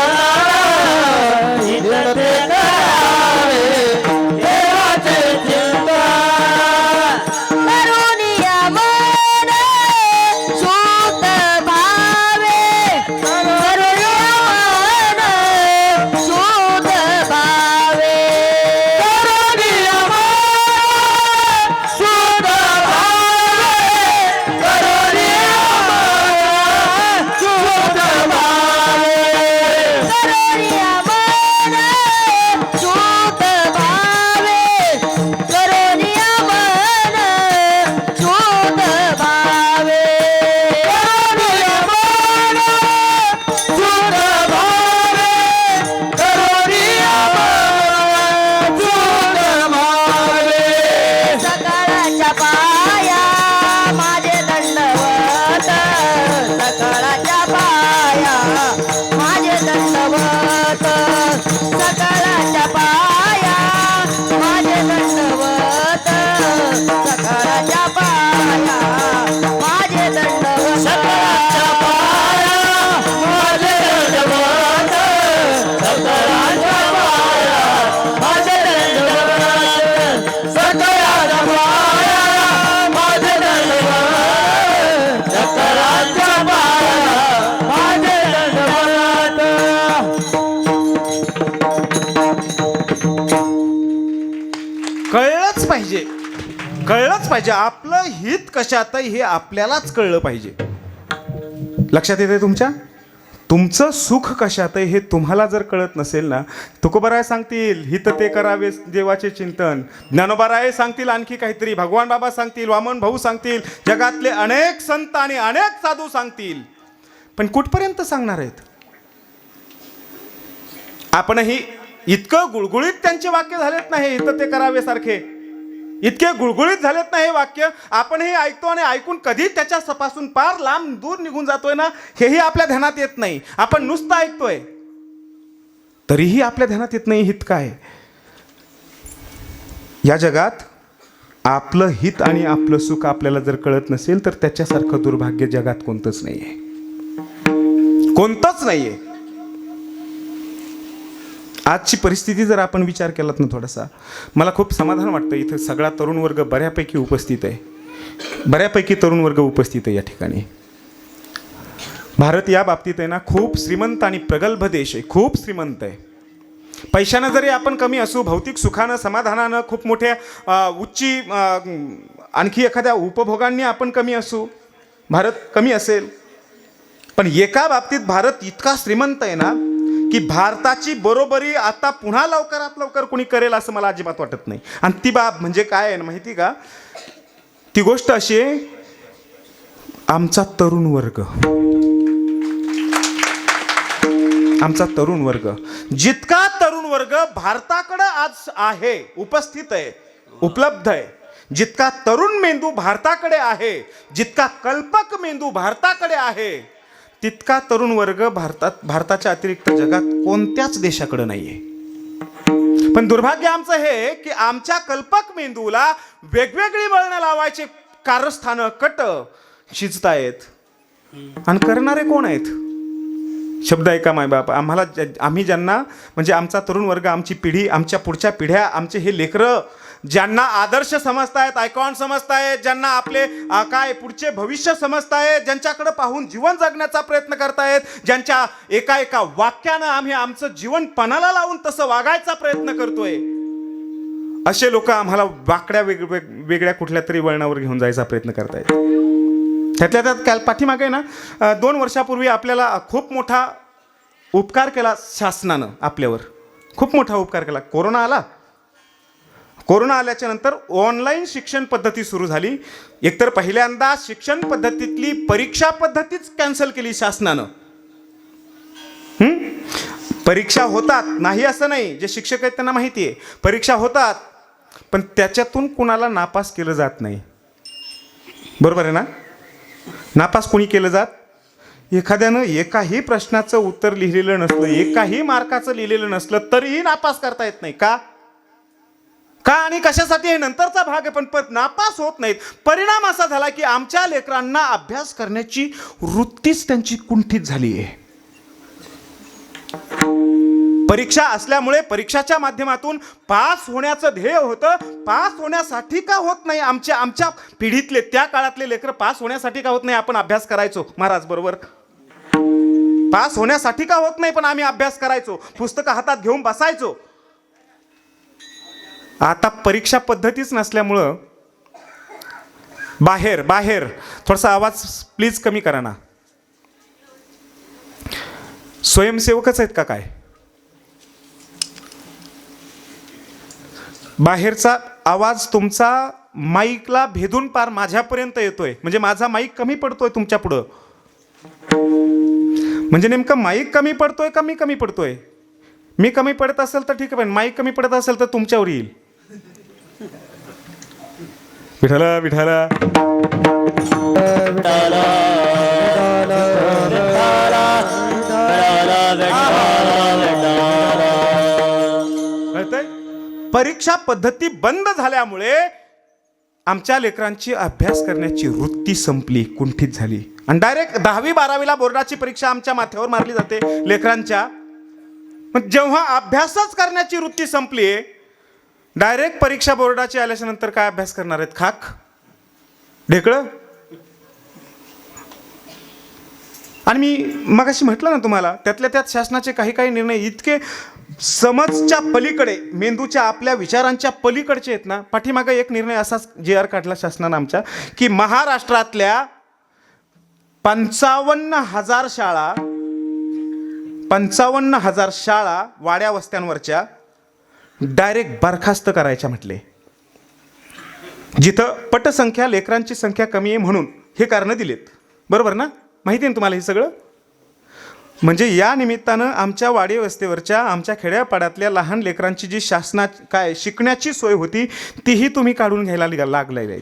हित ते करावे, देवाचे चिंतन करुनिया मन शुद्ध भावे, करुनिया मन शुद्ध भावे, करुनिया मन शुद्ध भावे, करुनिया मन शुद्ध भावे, करुनिया मन शुद्ध भावे, करुनिया मन शुद्ध भावे, करुनिया मन शुद्ध भावे, करुनिया मन शुद्ध भावे. सकाळच्या पाया माझे दंडवत, सकाळच्या पाया माझे दंडवत, सकाळच्या पाया माझे दंडवत, सकाळच्या पाया माझे दंडवत, सकाळच्या पाया माझे दंडवत, सकाळच्या पाया माझे दंडवत, सकाळच्या पाया माझे दंडवत, सकाळच्या पाया माझे दंडवत. कळलंच पाहिजे, कळलंच पाहिजे आपलं हित कशात आहे हे आपल्यालाच कळलं पाहिजे. लक्षात येते तुमच्या? तुमचं सुख कशात आहे हे तुम्हाला जर कळत नसेल ना, तुकोबाराय सांगतील हित ते करावे देवाचे चिंतन, ज्ञानोबाराय सांगतील आणखी काहीतरी, भगवान बाबा सांगतील, वामन भाऊ सांगतील, जगातले अनेक संत आणि अनेक साधू सांगतील, पण कुठपर्यंत सांगणार आहेत? आपणही इतकं गुळगुळीत त्यांचे वाक्य झालेत नाही इथं ते करावे सारखे, इतके गुळगुळीत झालेत ना हे वाक्य. आपणही ऐकतो आणि ऐकून कधी त्याच्यापासून पार लांब दूर निघून जातोय ना, हेही आपल्या ध्यानात येत नाही. आपण नुसतं ऐकतोय तरीही आपल्या ध्यानात येत नाही हित काय. या जगात आपलं हित आणि आपलं सुख आपल्याला जर कळत नसेल तर त्याच्यासारखं दुर्भाग्य जगात कोणतंच नाहीये, कोणतंच नाहीये. आजची परिस्थिती जर आपण विचार केलात ना थोडासा, मला खूप समाधान वाटतं. इथं सगळा तरुण वर्ग बऱ्यापैकी उपस्थित आहे, बऱ्यापैकी तरुण वर्ग उपस्थित आहे या ठिकाणी. भारत या बाबतीत आहे ना खूप श्रीमंत आणि प्रगल्भ देश आहे, खूप श्रीमंत आहे. पैशानं जरी आपण कमी असू, भौतिक सुखानं समाधानानं खूप मोठ्या उच्ची आणखी एखाद्या उपभोगांनी आपण कमी असू, भारत कमी असेल, पण एका बाबतीत भारत इतका श्रीमंत आहे ना की भारताची बरोबरी आता पुन्हा लवकरात लवकर कोणी करेल असं मला अजिबात वाटत नाही. आणि ती बाब म्हणजे काय आहे ना माहिती का, ती गोष्ट अशी आहे, आमचा तरुण वर्ग, आमचा तरुण वर्ग, जितका तरुण वर्ग भारताकडे आज आहे, उपस्थित आहे, उपलब्ध आहे, जितका तरुण मेंदू भारताकडे आहे, जितका कल्पक मेंदू भारताकडे आहे, तितका तरुण वर्ग भारताच्या अतिरिक्त जगात कोणत्याच देशाकडे नाहीये. पण दुर्भाग्य आमचं हे की आमच्या कल्पक मेंदूला वेगवेगळी वळणं लावायचे कारस्थानं कट शिजतायत. आणि करणारे कोण आहेत? शब्द ऐका मायबाप, आम्ही ज्यांना म्हणजे आमचा तरुण वर्ग, आमची पिढी, आमच्या पुढच्या पिढ्या, आमचे हे लेकरं ज्यांना आदर्श समजतायत, आयकॉन समजतायत, ज्यांना आपले काय पुढचे भविष्य समजतायत, ज्यांच्याकडे पाहून जीवन जगण्याचा प्रयत्न करतायत, ज्यांच्या एका एका वाक्यानं आम्ही आमचं जीवन पणाला लावून तसं वागायचा प्रयत्न करतोय, असे लोक आम्हाला वाकड्या वेगळ्या कुठल्या तरी वळणावर घेऊन जायचा प्रयत्न करतायत. त्यातल्या त्यात काल पाठीमागे ना 2 वर्षापूर्वी आपल्याला खूप मोठा उपकार केला शासनानं, आपल्यावर खूप मोठा उपकार केला. कोरोना आला, कोरोना आल्याच्या नंतर ऑनलाईन शिक्षण पद्धती सुरू झाली. एकतर पहिल्यांदा शिक्षण पद्धतीतली परीक्षा पद्धतीच कॅन्सल केली शासनानं. परीक्षा होतात, नाही असं नाही, जे शिक्षक आहेत त्यांना माहिती आहे परीक्षा होतात, पण त्याच्यातून कुणाला नापास केलं जात नाही. बरोबर आहे ना? नापास कोणी केलं जात? एखाद्यानं एकाही प्रश्नाचं उत्तर लिहिलेलं नसलं, एकाही मार्काचं लिहिलेलं नसलं तरीही नापास करता येत नाही. का आणि कशासाठी हे नंतरचा भाग आहे, पण नापास होत नाहीत. परिणाम असा झाला की आमच्या लेकरांना अभ्यास करण्याची वृत्तीच त्यांची कुंठित झाली आहे. परीक्षा असल्यामुळे परीक्षाच्या माध्यमातून पास होण्याचं ध्येय होतं. पास होण्यासाठी का होत नाही? आमच्या पिढीतले, त्या काळातले लेकर पास होण्यासाठी का होत नाही? आपण अभ्यास करायचो महाराज बरोबर. पास होण्यासाठी का होत नाही, पण आम्ही अभ्यास करायचो, पुस्तकं हातात घेऊन बसायचो. आता परीक्षा पद्धतीच नसल्यामुळं बाहेर थोडासा आवाज प्लीज कमी करा ना. स्वयंसेवकच आहेत का काय? बाहेरचा आवाज तुमचा माईकला भेदून पार माझ्यापर्यंत येतोय, म्हणजे माझा माईक कमी पडतोय तुमच्या पुढं. म्हणजे नेमकं माईक कमी पडतोय का मी कमी पडतोय? मी कमी पडत असेल तर ठीक आहे, पण माईक कमी पडत असेल तर तुमच्यावर येईल. विठाला विठाला परीक्षा पद्धती बंद झाल्यामुळे आमच्या लेकरांची अभ्यास करण्याची वृत्ती संपली, कुंठित झाली. आणि डायरेक्ट 10वी 12वीला बोर्डाची परीक्षा आमच्या माथ्यावर मारली जाते लेकरांच्या. पण जेव्हा अभ्यासच करण्याची वृत्ती संपली, डायरेक्ट परीक्षा बोर्डाची आल्याच्या नंतर काय अभ्यास करणार आहेत? खाक ढेकळं. आणि मी मगाशी म्हटलं ना तुम्हाला, त्यातल्या त्यात शासनाचे काही निर्णय इतके समजच्या पलीकडे, मेंदूच्या आपल्या विचारांच्या पलीकडचे आहेत ना. पाठीमागे एक निर्णय असाच GR काढला शासनानं आमच्या, की महाराष्ट्रातल्या 55,000 शाळा वाड्या वस्त्यांवरच्या डायरेक्ट बरखास्त करायच्या म्हटले. जिथं पटसंख्या, लेकरांची संख्या कमी आहे म्हणून हे कारणं दिलेत. बरोबर ना? माहिती आहे ना तुम्हाला हे सगळं? म्हणजे या निमित्तानं आमच्या वाडी वस्तीवरच्या आमच्या खेड्यापाड्यातल्या लहान लेकरांची जी शासना काय शिकण्याची सोय होती तीही तुम्ही काढून घ्यायला लागलेले आहेत.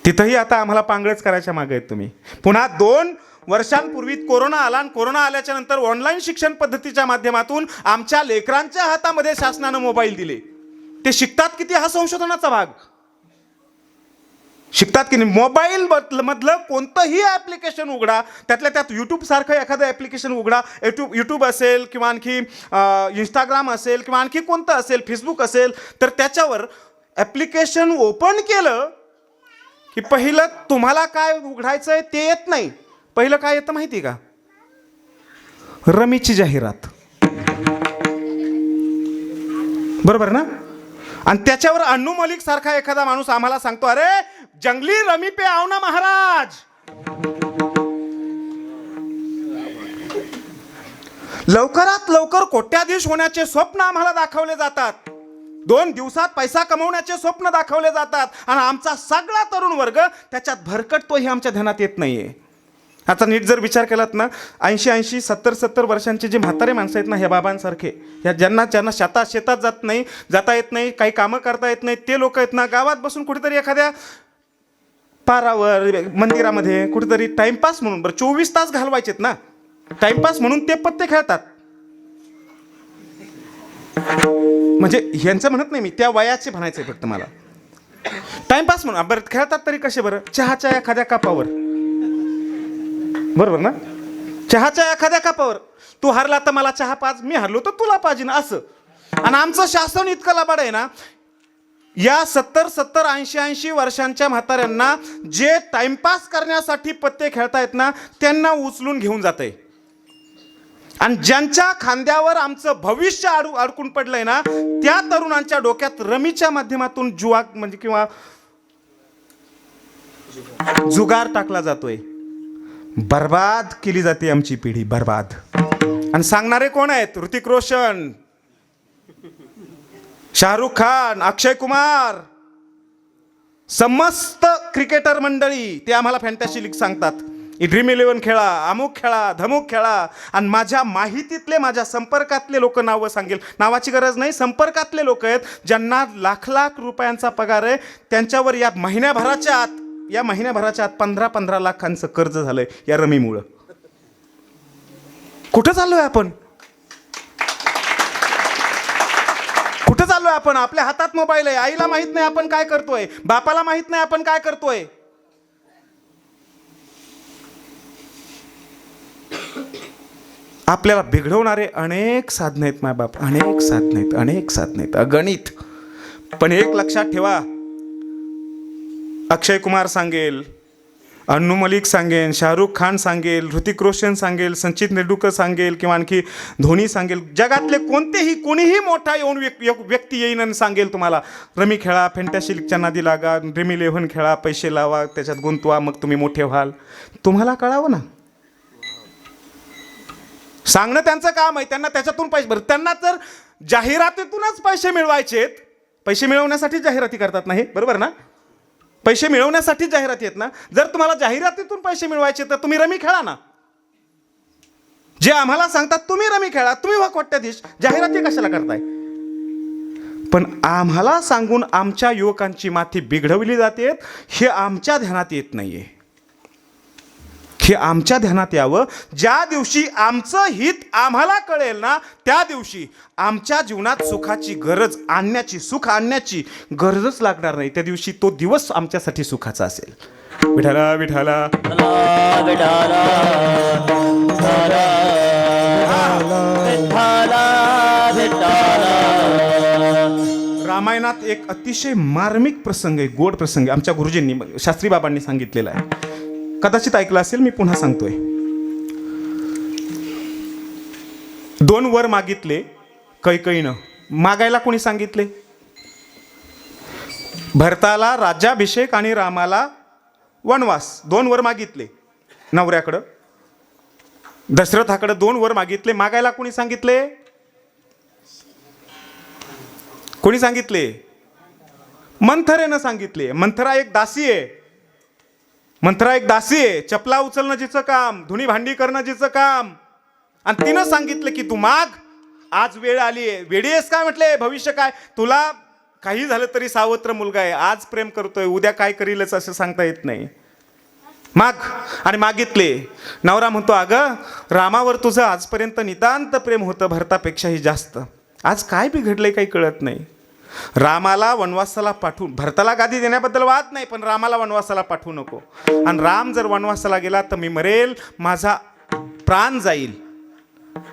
तिथंही आता आम्हाला पांगळच करायच्या मागे आहेत तुम्ही. पुन्हा 2 वर्षांपूर्वी कोरोना आला आणि कोरोना आल्याच्या नंतर ऑनलाईन शिक्षण पद्धतीच्या माध्यमातून आमच्या लेकरांच्या हातामध्ये शासनानं मोबाईल दिले. ते शिकतात किती हा संशोधनाचा भाग. शिकतात की नाही. मोबाईल मधलं कोणतंही ॲप्लिकेशन उघडा, त्यातल्या त्यात यूट्यूब सारखं एखादं ॲप्लिकेशन उघडा. यूट्यूब असेल किंवा आणखी इंस्टाग्राम असेल किंवा आणखी कोणतं असेल, फेसबुक असेल, तर त्याच्यावर ॲप्लिकेशन ओपन केलं की पहिलं तुम्हाला काय उघडायचं आहे ते येत नाही. पहिलं काय येतं माहिती का? रमीची जाहिरात. बरोबर ना? आणि त्याच्यावर अन्नू मलिक सारखा एखादा माणूस आम्हाला सांगतो, अरे जंगली रमी पे आओ ना महाराज. लवकरात लवकर कोट्याधीश होण्याचे स्वप्न आम्हाला दाखवले जातात. 2 दिवसात पैसा कमवण्याचे स्वप्न दाखवले जातात आणि आमचा सगळा तरुण वर्ग त्याच्यात भरकटतो हे आमच्या ध्यानात येत नाहीये. आता नीट जर विचार केलात ना, 80-80, 70-70 वर्षांचे जे म्हातारे माणसं आहेत ना, ह्या बाबांसारखे, ह्या ज्यांना शेतात जाता येत नाही, काही कामं करता येत नाही, ते लोक आहेत ना, गावात बसून कुठेतरी एखाद्या पारावर मंदिरामध्ये कुठेतरी टाइमपास म्हणून, बरं 24 तास घालवायचेत ना, टाइमपास म्हणून ते पत्ते खेळतात. म्हणजे ह्यांचं म्हणत नाही मी, त्या वयाचे म्हणायचे फक्त मला. टाइमपास म्हणून बरं खेळतात तरी कसे बरं? चहाच्या एखाद्या कपावर. बरोबर ना? चहाच्या एखाद्या कपावर तू हरला तर मला चहा पाज, मी हरलो तर तुला पाहिजे असं. आणि आमचं शासन इतकं लबाड आहे ना, या 70-70, 80-80 वर्षांच्या म्हाताऱ्यांना जे टाइमपास करण्यासाठी पत्ते खेळतायत ना, त्यांना उचलून घेऊन जात आहे. आणि ज्यांच्या खांद्यावर आमचं भविष्य अडकून पडलंय ना, त्या तरुणांच्या डोक्यात रमीच्या माध्यमातून जुआ म्हणजे किंवा जुगार टाकला जातोय. बर्बाद केली जाते आमची पिढी, बर्बाद. आणि सांगणारे कोण आहेत? ऋतिक रोशन, शाहरुख खान, अक्षय कुमार, समस्त क्रिकेटर मंडळी ते आम्हाला फॅन्टॅसी लीग सांगतात. ड्रीम 11 खेळा, अमुक खेळा, धमुक खेळा. आणि माझ्या माहितीतले, माझ्या संपर्कातले लोक नावं सांगेल, नावाची गरज नाही, संपर्कातले लोक आहेत ज्यांना लाख रुपयांचा पगार आहे. त्यांच्यावर या महिन्याभराच्या आत 15 लाखांचं कर्ज झालंय या रमीमुळं. कुठं चाललोय आपण? कुठं चाललोय आपण? आपल्या हातात मोबाईल आहे, आईला माहित नाही आपण काय करतोय, बापाला माहित नाही आपण काय करतोय. आपल्याला बिघडवणारे अनेक साधनं आहेत मायबाप, अनेक साधनं आहेत, अगणित. पण एक लक्षात ठेवा, अक्षय कुमार सांगेल, अन्नू मलिक सांगेल, शाहरुख खान सांगेल, ऋतिक रोशन सांगेल, सचिन तेंडुलकर सांगेल किंवा आणखी धोनी सांगेल, जगातले कोणीही मोठा व्यक्ती येईन आणि सांगेल तुम्हाला रमी खेळा, फॅन्टॅसी लीगच्या नादी लागा, ड्रीम 11 खेळा, पैसे लावा, त्याच्यात गुंतवा, मग तुम्ही मोठे व्हाल. तुम्हाला कळावं ना, सांगणं त्यांचं काम आहे. त्यांना त्याच्यातून पैसे, बरं त्यांना तर जाहिरातीतूनच पैसे मिळवायचेत, पैसे मिळवण्यासाठी जाहिराती करतात नाही, बरोबर ना? पैसे मिळवण्यासाठी जाहिराती आहेत ना. जर तुम्हाला जाहिरातीतून पैसे मिळवायचे तर तुम्ही रमी खेळा ना. जे आम्हाला सांगतात तुम्ही रमी खेळा, तुम्ही व्हा कोट्याधीश, जाहिराती कशाला करताय? पण आम्हाला सांगून आमच्या युवकांची माथी बिघडवली जाते हे आमच्या ध्यानात येत नाहीये. हे आमच्या ध्यानात यावं. ज्या दिवशी आमचं हित आम्हाला कळेल ना, त्या दिवशी आमच्या जीवनात सुखाची गरज आणण्याची, सुख आणण्याची गरजच लागणार नाही. त्या दिवशी तो दिवस आमच्यासाठी सुखाचा असेल. विठाला विठाला रामायणात एक अतिशय मार्मिक प्रसंग आहे, गोड प्रसंग आहे. आमच्या गुरुजींनी, शास्त्री बाबांनी सांगितलेला आहे. कदाचित ऐकलं असेल, मी पुन्हा सांगतोय. 2 वर मागितले कैकईनं. मागायला कोणी सांगितले? भरताला राज्याभिषेक आणि रामाला वनवास. 2 वर मागितले नवऱ्याकडं. दशरथाकडे 2 वर मागितले. मागायला कोणी सांगितले? कोणी सांगितले? मंथरेनं सांगितले. मंथरा एक दासी आहे. मंत्रा एक दासी आहे, चपला उचलणं जिचं काम, धुणी भांडी करणं जिचं काम. आणि तिनं सांगितलं की तू माग, आज वेळ आली आहे. वेडी आहेस काय म्हटले, भविष्य काय, तुला काही झालं तरी सावत्र मुलगा आहे, आज प्रेम करतोय, उद्या काय करीलच असं सांगता येत नाही. माग. आणि मागितले. नवरा म्हणतो, अगं रामावर तुझं आजपर्यंत नितांत प्रेम होतं, भरतापेक्षाही जास्त. आज काय बिघडलंय काही कळत नाही. रामाला वनवासाला पाठवून, भरताला गादी देण्याबद्दल वाद नाही, पण रामाला वनवासाला पाठवू नको. आणि राम जर वनवासाला गेला तर मी मरेल, माझा प्राण जाईल.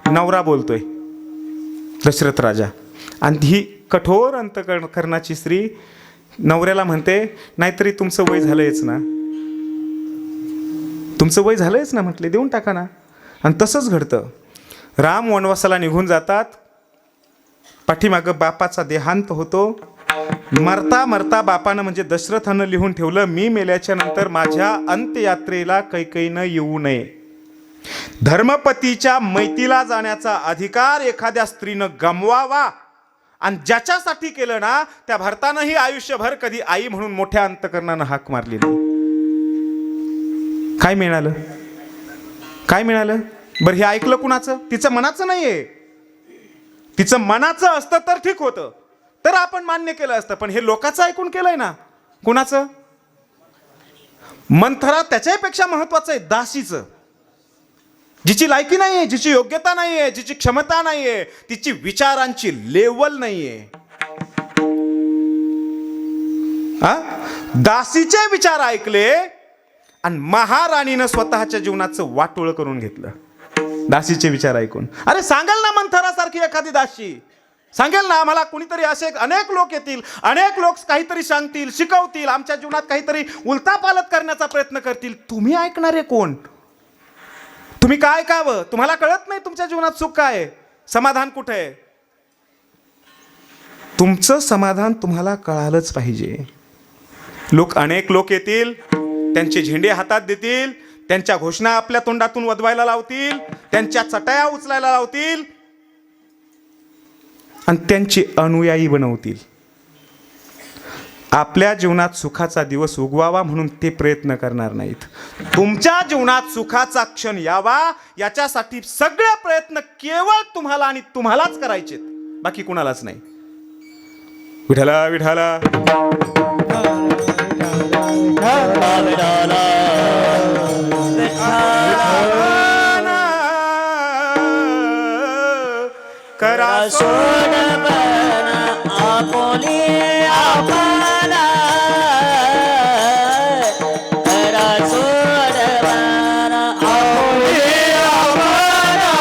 नवरा बोलतोय, दशरथ राजा. आणि ही कठोर अंतःकरणाची स्त्री नवऱ्याला म्हणते, नाहीतरी तुमचं वय झालंयच ना, तुमचं वय झालंयच ना, म्हटले देऊन टाका ना. आणि तसंच घडतं. राम वनवासाला निघून जातात. पाठीमागं बापाचा देहांत होतो. मरता मरता बापानं म्हणजे दशरथानं लिहून ठेवलं, मी मेल्याच्या नंतर माझ्या अंत्ययात्रेला कैकेयीनं येऊ नये. धर्मपतीच्या मैतीला जाण्याचा अधिकार एखाद्या स्त्रीनं गमवावा. आणि ज्याच्यासाठी केलं ना, त्या भरतानंही आयुष्यभर कधी आई म्हणून मोठ्या अंतःकरणानं हाक मारली नाही. काय मिळालं, काय मिळालं बरं? हे ऐकलं कुणाचं? तिचं मनाचं नाहीये. तिचं मनाचं असतं तर ठीक होतं, तर आपण मान्य केलं असतं. पण हे लोकांचं ऐकून केलंय ना. कुणाचं? मंथरा त्याच्यापेक्षा महत्वाचं आहे, दासीचं. जिची लायकी नाहीये, जिची योग्यता नाहीये, जिची क्षमता नाहीये, तिची विचारांची लेवल नाहीये. दासीचे विचार ऐकले आणि महाराणीनं स्वतःच्या जीवनाचं वाटोळ करून घेतलं दासीचे विचार ऐकून. अरे सांगेल ना मंथरासारखी एखादी दासी, सांगेल ना, मला कुणीतरी असे अनेक लोक येतील, अनेक लोक काहीतरी सांगतील, शिकवतील, आमच्या जीवनात काहीतरी उलतापालत करण्याचा प्रयत्न करतील. तुम्ही ऐकणारे कोण? तुम्ही काय ऐकावं? तुम्हाला कळत नाही तुमच्या जीवनात सुख काय आहे, समाधान कुठे आहे? तुमचं समाधान तुम्हाला कळालंच पाहिजे. अनेक लोक येतील, त्यांचे झेंडे हातात देतील, त्यांच्या घोषणा आपल्या तोंडातून वदवायला लावतील, त्यांच्या चटया उचलायला लावतील आणि त्यांची अनुयायी बनवतील. आपल्या जीवनात सुखाचा दिवस उगवावा म्हणून ते प्रयत्न करणार नाहीत. तुमच्या जीवनात सुखाचा क्षण यावा याच्यासाठी सगळे प्रयत्न केवळ तुम्हाला आणि तुम्हालाच करायचे, बाकी कुणालाच नाही. विठाला विठाला करा सोडपण आपुली आपला, करा सोडपण आपुली आपला,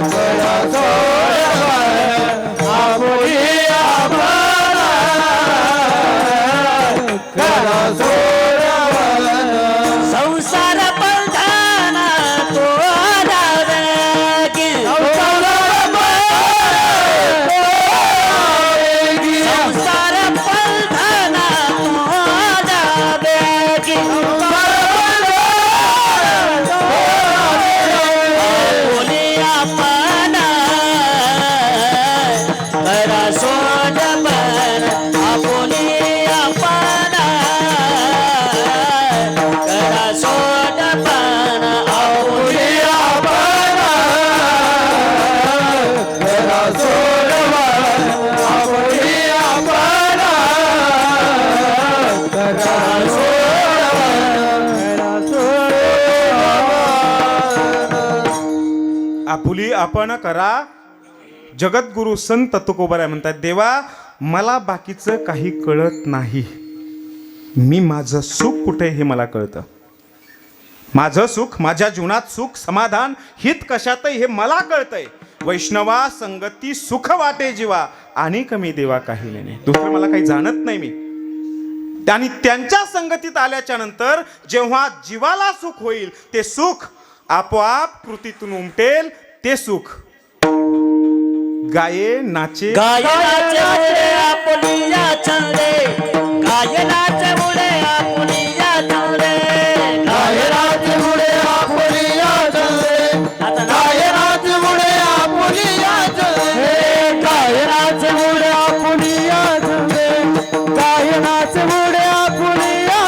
करा सोडपण आपुली आपला, करा सोडपण संसार पंथाना तो आपुली आपण करा. जगद्गुरु संत तुकोबाराय म्हणतात, देवा मला बाकीचं काही कळत नाही, मी माझं सुख कुठे हे मला कळतं. माझं सुख, माझ्या जीवनात सुख, समाधान, हित कशातही हे मला कळतंय. वैष्णवा संगती सुख वाटे जीवा, आणि कमी देवा काही नाही. दुसरं मला काही जाणत नाही मी. आणि त्यांच्या संगतीत आल्याच्या नंतर जेव्हा जीवाला सुख होईल, ते सुख आपोआप कृतीतून उमटेल. ते सुख गाये नाचे, गायनाचे मुळे आपुलिया छंदे, गायनाचे मुळे आपुलिया छंदे, गायनाचे मुळे आपुलिया छंदे, गायनाचे मुळे आपुलिया छंदे, गायनाचे मुळे आपुलिया छंदे, गायनाचे मुळे आपुलिया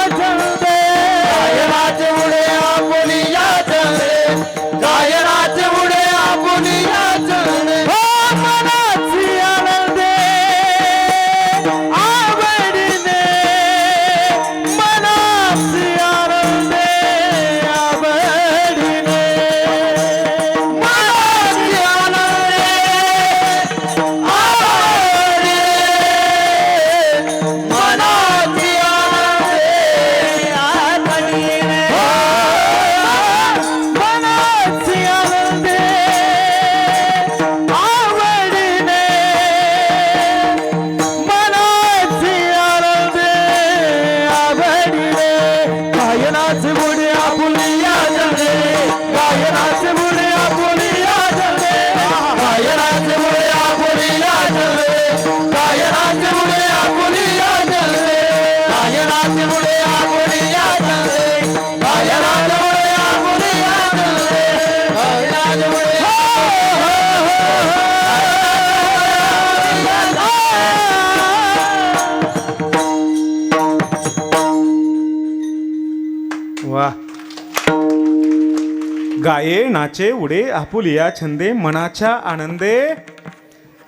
गाये नाचे उडे आपुलिया छंदे मनाच्या आनंदे.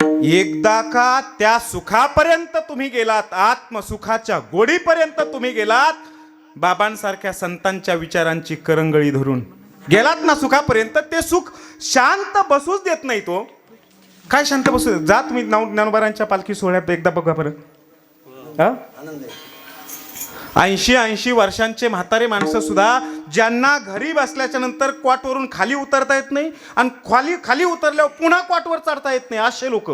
एकदा का त्या सुखापर्यंत तुम्ही गेलात, आत्मसुखाच्या गोडीपर्यंत तुम्ही गेलात, बाबांसारख्या संतांच्या विचारांची करंगळी धरून गेलात ना सुखापर्यंत, ते सुख शांत बसूच देत नाही. तो काय शांत बसू देत? जा तुम्ही ज्ञानोबारांच्या पालखी सोहळ्यात एकदा बघा बरं. 80 वर्षांचे म्हातारे माणसं सुद्धा, ज्यांना घरी बसल्याच्या नंतर क्वाटवरून खाली उतरता येत नाही आणि खाली उतरल्यावर पुन्हा क्वाटवर चढता येत नाही, असे लोक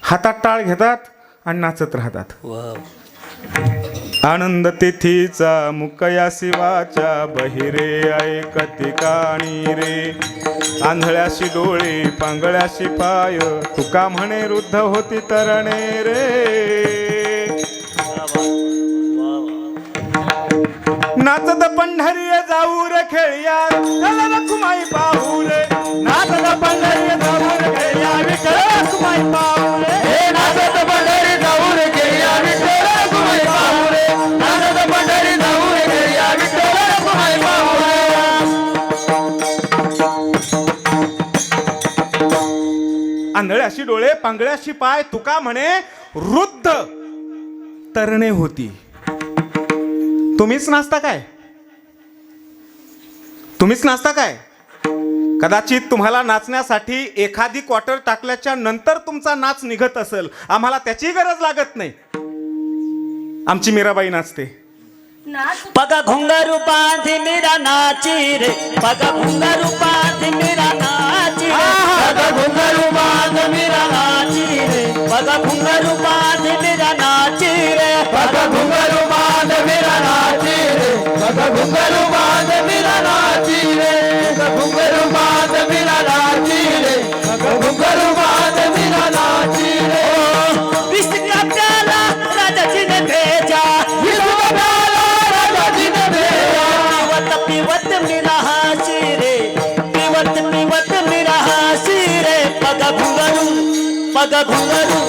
हातात टाळ घेतात आणि नाचत राहतात. आनंद तिथीचा मुकया शिवाच्या बहिरे ऐकती काणी रे. आंधळ्याशी डोळे पांगळ्याशी पाय तुका म्हणे वृद्ध होती तरणे रे. नाचत पंढरी जाऊ रे खेळ्या विठ्ठल रखुमाई पाहू रे. नाचत पंढरी जाऊ रे खेळ्या विठ्ठल रखुमाई पाहू रे. हे नाचत पंढरी जाऊ रे खेळ्या विठ्ठल रखुमाई पाहू रे. नाचत पंढरी जाऊ रे खेळ्या विठ्ठल रखुमाई पाहू रे. आंधळ्याशी डोळे पांगळ्याशी पाय तुका म्हणे वृद्ध तरणे होती. तुम्हीच नाचता काय? तुम्हीच नाचता काय? कदाचित तुम्हाला नाचण्यासाठी एखादी क्वार्टर टाकल्याच्या नंतर तुमचा नाच निघत असेल, आम्हाला त्याची गरज लागत नाही. आमची मीराबाई नाचते. पगा घुंघरू बांधी मेरा नाची रे. पगा घुंघरू बांधी मेरा नाची रे. पगा घुंघरू बांध मेरा नाची रे. पगा घुंघरू बांधी मेरा नाची रे. पगा घुंघरू बांध मेरा नाची रे. पगा घुंघरू बांध मेरा नाची रे. पगा घुंघरू बांध मेरा नाची रे. पगा घुंघरू बांध मेरा नाची रे. विष्णु का प्याला राजा जी ने भेजा. विष्णु का प्याला राजा जी ने भेजा. पीवत पीवत मेरा हासी रे. पीवत पीवत मेरा हासी रे. पगा घुंघरू पगा घुंघरू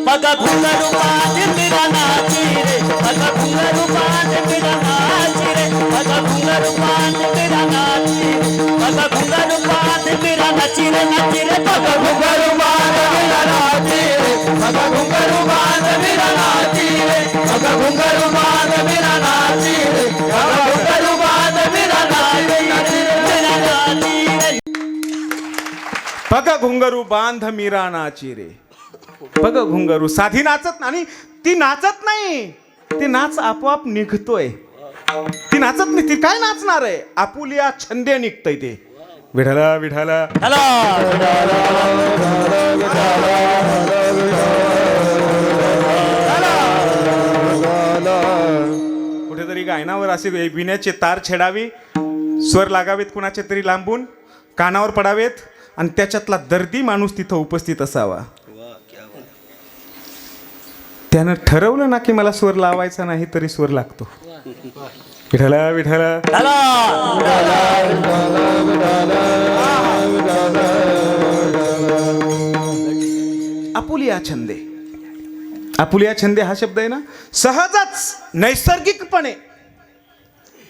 पगा घुंघरू बांध मेरा नाची रे. पगा घुंघरू बांध मेरा नाची रे. पगा घुंघरू बांध मेरा नाची रे. पगा घुंघरू बांध मेरा नाची रे. नाची रे. पगा घुंघरू बांध मेरा नाची रे. पगा घुंघरू बांध मेरा नाची रे. पगा घुंघरू बांध मेरा नाची रे. पगा घुंघरू बांध मेरा नाची रे. मेरा नाची रे. पग घुंगरू बांध मीरा नाची रे. पग घुंगरू साधी नाचत, आणि ती नाचत नाही, ते नाच आपोआप निघतोय. ती नाचत नाही, ती काय नाचणार आहे? आपुलिया छंदे निघतय ते. विठाला विठाला हॅलो. कुठेतरी गायनावर असे विण्याचे तार छेडावी, स्वर लागावेत कुणाचे तरी लांबून, कानावर पडावेत, आणि त्याच्यातला दर्दी माणूस तिथं उपस्थित असावा. त्यानं ठरवलं ना की मला स्वर लावायचा नाही तरी स्वर लागतो. विठाला विठाला हॅलो. आपुलिया छंदे. आपुलिया छंदे हा शब्द आहे ना, सहजच नैसर्गिकपणे,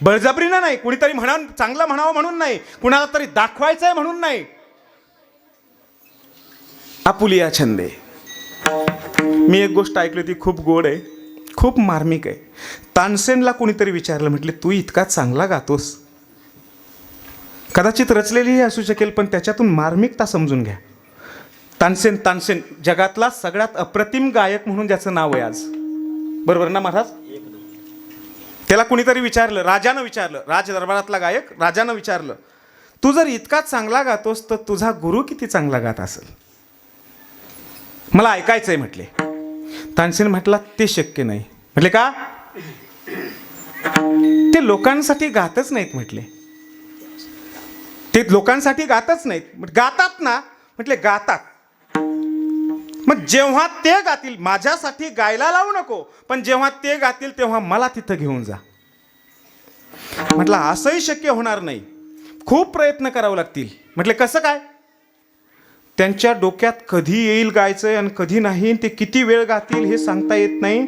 बळजबरीनं नाही, कुणीतरी चांगलं म्हणावं म्हणून नाही, कुणाला तरी दाखवायचंय म्हणून नाही. आपुलिया छंदे. मी एक गोष्ट ऐकली होती, खूप गोड आहे, खूप मार्मिक आहे. तानसेनला कोणीतरी विचारलं, म्हटले तू इतका चांगला गातोस, कदाचित रचलेलीही असू शकेल, पण त्याच्यातून मार्मिकता समजून घ्या. तानसेन जगातला सगळ्यात अप्रतिम गायक म्हणून ज्याचं नाव आहे आज, बरोबर ना महाराज? त्याला कुणीतरी विचारलं, राजानं विचारलं, राज दरबारातला गायक राजानं विचारलं, तू जर इतका चांगला गातोस तर तुझा गुरु किती चांगला गात असेल, मला ऐकायचंय म्हटले. तानसेन म्हटला ते शक्य नाही. म्हटले का? ते लोकांसाठी गातच नाहीत म्हटले. ते लोकांसाठी गातच नाहीत. गातात ना? म्हटले गातात. मग जेव्हा ते गातील, माझ्यासाठी गायला लावू नको, पण जेव्हा ते गातील तेव्हा मला तिथं घेऊन जा. म्हटलं असंही शक्य होणार नाही, खूप प्रयत्न करावे लागतील. म्हटले कसं काय? त्यांच्या डोक्यात कधी येईल गायचंय आणि कधी नाही, ते किती वेळ गातील हे सांगता येत नाही,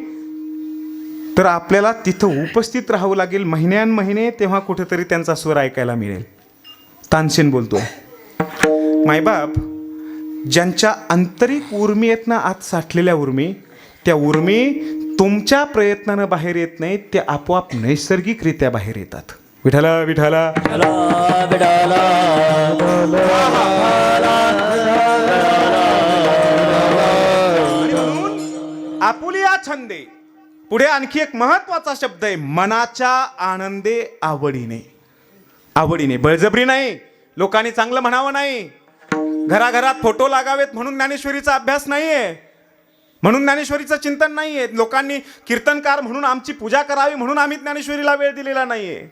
तर आपल्याला तिथं उपस्थित राहावं लागेल महिन्यान महिने, तेव्हा कुठेतरी त्यांचा स्वर ऐकायला मिळेल. तानसेन बोलतोय. मायबाप ज्यांच्या आंतरिक उर्मी आहेत ना, आत साठलेल्या उर्मी, त्या उर्मी तुमच्या प्रयत्नानं बाहेर येत नाहीत, त्या आपोआप नैसर्गिकरित्या बाहेर येतात. विठाला विठाला आपुलिया छंदे. पुढे आणखी एक महत्वाचा शब्द आहे, मनाच्या आनंदे आवडीने. आवडीने, बळजबरी नाही, लोकांनी चांगलं म्हणावं नाही, घराघरात फोटो लागावेत म्हणून ज्ञानेश्वरीचा अभ्यास नाहीये, म्हणून ज्ञानेश्वरीचं चिंतन नाहीये, लोकांनी कीर्तनकार म्हणून आमची पूजा करावी म्हणून आम्ही ज्ञानेश्वरीला वेळ दिलेला नाहीये.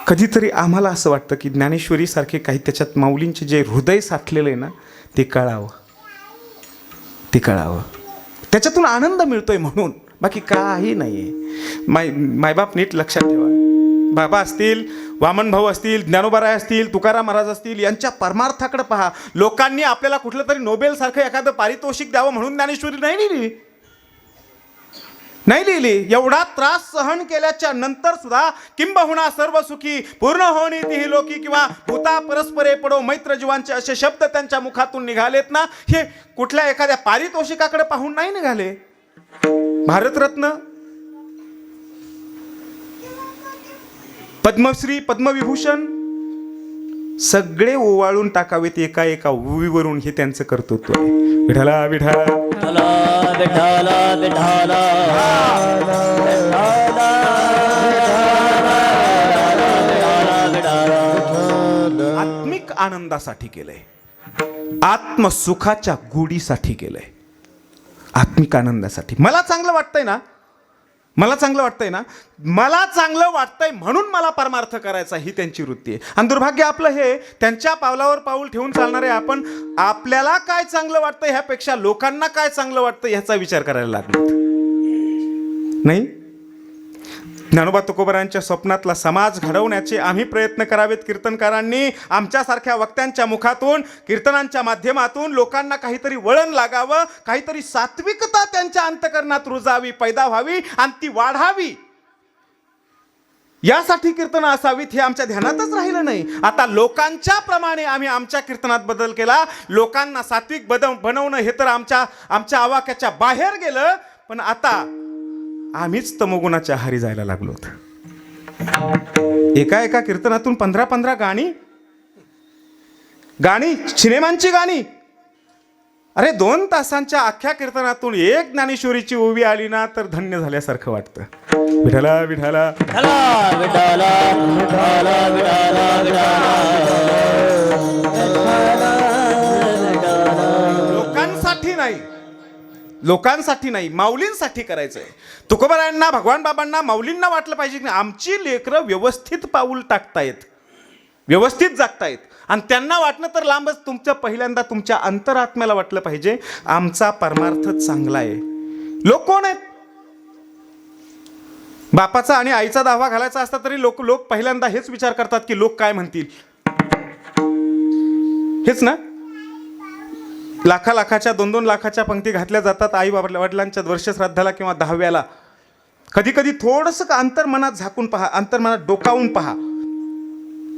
कधीतरी आम्हाला असं वाटतं की ज्ञानेश्वरी सारखे काही त्याच्यात माऊलींचे जे हृदय साठलेलं आहे ना, ते कळावं, ते कळावं, त्याच्यातून आनंद मिळतोय म्हणून, बाकी काही नाहीये. मायबाप नीट लक्षात ठेवा. बाबा असतील, वामन भाऊ असतील, ज्ञानोबाराय असतील, तुकाराम महाराज असतील, यांच्या परमार्थाकडे पहा. लोकांनी आपल्याला कुठलं तरी नोबेल सारखं एखादं पारितोषिक द्यावं म्हणून ज्ञानेश्वरी नाही लिहिली, नाही लिहिली. एवढा त्रास सहन केल्याच्या नंतर सुद्धा किंबहुना सर्व सुखी पूर्ण होणी तिही लोकी किंवा भूता परस्परे पडो मैत्र जीवांचे असे शब्द त्यांच्या मुखातून निघालेत ना, हे कुठल्या एखाद्या पारितोषिकाकडे पाहून नाही निघाले. भारतरत्न, पद्मश्री, पद्मविभूषण सगळे ओवाळून टाकावेत एका एका उवीवरून, हे त्यांचं कर्तृत्व आहे. विठाला विठाला आत्मिक आनंदासाठी केलंय, आत्मसुखाच्या गोडीसाठी केलंय, आत्मिक आनंदासाठी. मला चांगलं वाटतंय ना, मला चांगलं वाटतंय ना, मला चांगलं वाटतंय म्हणून मला परमार्थ करायचा, ही त्यांची वृत्ती आहे. आणि दुर्भाग्य आपलं हे, त्यांच्या पावलावर पाऊल ठेवून चालणारे आपण आपल्याला काय चांगलं वाटतं ह्यापेक्षा लोकांना काय चांगलं वाटतं ह्याचा विचार करायला लागलो नाही. ज्ञानोबा तुकोबारांच्या स्वप्नातला समाज घडवण्याचे आम्ही प्रयत्न करावेत. कीर्तनकारांनी आमच्यासारख्या वक्त्यांच्या मुखातून, कीर्तनांच्या माध्यमातून लोकांना काहीतरी वळण लागावं, काहीतरी सात्विकता त्यांच्या अंतकरणात रुजावी, पैदा व्हावी आणि ती वाढावी, यासाठी कीर्तन असावीत, हे आमच्या ध्यानातच राहिलं नाही. आता लोकांच्या प्रमाणे आम्ही आमच्या कीर्तनात बदल केला. लोकांना सात्विक बनवणं हे तर आमच्या आवाक्याच्या बाहेर गेलं. पण आता आम्हीच तमोगुणाच्या आहारी जायला लागलोत. एका एका कीर्तनातून 15-15 गाणी, सिनेमांची गाणी. अरे 2 तासांच्या अख्ख्या कीर्तनातून एक ज्ञानेश्वरीची ओवी आली ना, तर धन्य झाल्यासारखं वाटतं. विठाला विठाला लोकांसाठी नाही, लोकांसाठी नाही, माऊलींसाठी करायचंय. तुकोबारायांना, भगवान बाबांना, माऊलींना वाटलं पाहिजे की आमची लेकरं व्यवस्थित पाऊल टाकतायत, व्यवस्थित जागतायत. आणि त्यांना वाटणं तर लांबच, पहिल्यांदा तुमच्या अंतरात्म्याला वाटलं पाहिजे आमचा परमार्थ चांगला आहे. लोक कोण आहेत? बापाचा आणि आईचा दावा घालायचा असता तरी लोक पहिल्यांदा हेच विचार करतात की लोक काय म्हणतील, हेच ना. लाखाच्या 2-2 लाखाच्या पंक्ती घातल्या जातात आई वडिलांच्या वर्षश्राद्धाला किंवा 10व्याला. कधी कधी थोडंसं अंतर्मनात झाकून पहा, अंतर्मनात डोकावून पहा,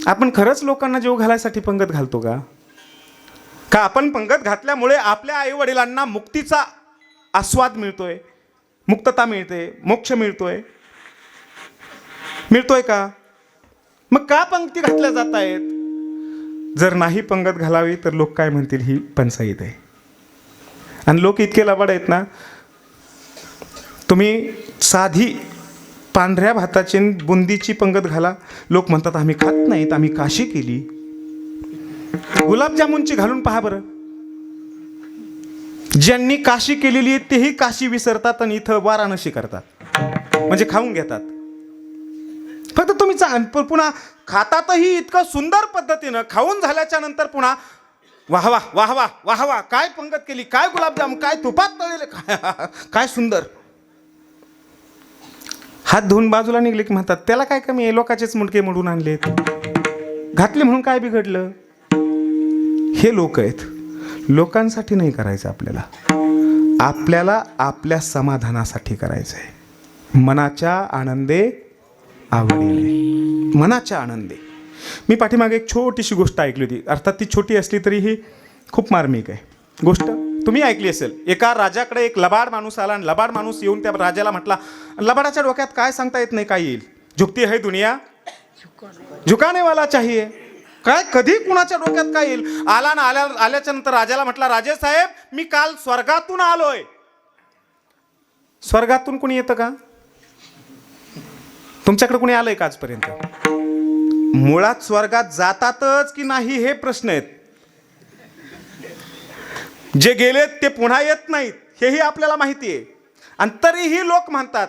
आपण खरंच लोकांना जीव घालायसाठी पंगत घालतो का? का आपण पंगत घातल्यामुळे आपल्या आई वडिलांना मुक्तीचा आस्वाद मिळतोय, मुक्तता मिळते, मोक्ष मिळतोय का? मग का पंक्ती घातल्या जात आहेत? जर नाही पंगत घालावी तर लोक काय म्हणतील, ही पंचायत आहे. आणि लोक इतके लबाड आहेत ना, तुम्ही साधी पांढऱ्या भाताची बुंदीची पंगत घाला, लोक म्हणतात आम्ही खात नाहीत, आम्ही काशी केली. गुलाबजामुनची घालून पहा बरं, ज्यांनी काशी केलेली आहे तेही काशी विसरतात आणि इथं वाराणसी करतात, म्हणजे खाऊन घेतात. फक्त तुम्ही पुन्हा खातातही इतकं सुंदर पद्धतीनं, खाऊन झाल्याच्या नंतर पुन्हा वाह वाह वाह वाह वाह वाह, काय पंगत केली, काय गुलाबजाम, काय तुपात तळलेले, काय सुंदर. हात धुवून बाजूला निघले की म्हणतात त्याला काय कमी आहे, लोकांचेच मुंडके मोडून आणलेत, घातले म्हणून काय बिघडलं. हे लोक आहेत. लोकांसाठी नाही करायचं आपल्याला आपल्या समाधानासाठी करायचंय, मनाच्या आनंदे आवडीने. मनाच्या आनंदे. मी पाठीमागे एक छोटीशी गोष्ट ऐकली होती. अर्थात ती छोटी असली तरी ही खूप मार्मिक आहे. गोष्ट तुम्ही ऐकली असेल. एका राजाकडे एक लबाड माणूस आला आणि लबाड माणूस येऊन त्या राजाला म्हटला, लबाडाच्या डोक्यात काय सांगता येत नाही, काय येईल. झुकती है दुनिया झुकाने वाला चाहिए. काय कधी कुणाच्या डोक्यात काय येईल. आला ना, आल्याच्या नंतर राजाला म्हटला, राजे साहेब मी काल स्वर्गातून आलोय. स्वर्गातून कोणी येतं का? तुमच्याकडे कोणी आलंय का आजपर्यंत? मुळात स्वर्गात जातातच की नाही हे प्रश्न आहेत. जे गेलेत ते पुन्हा येत नाहीत हेही आपल्याला माहिती आहे. आणि तरीही लोक म्हणतात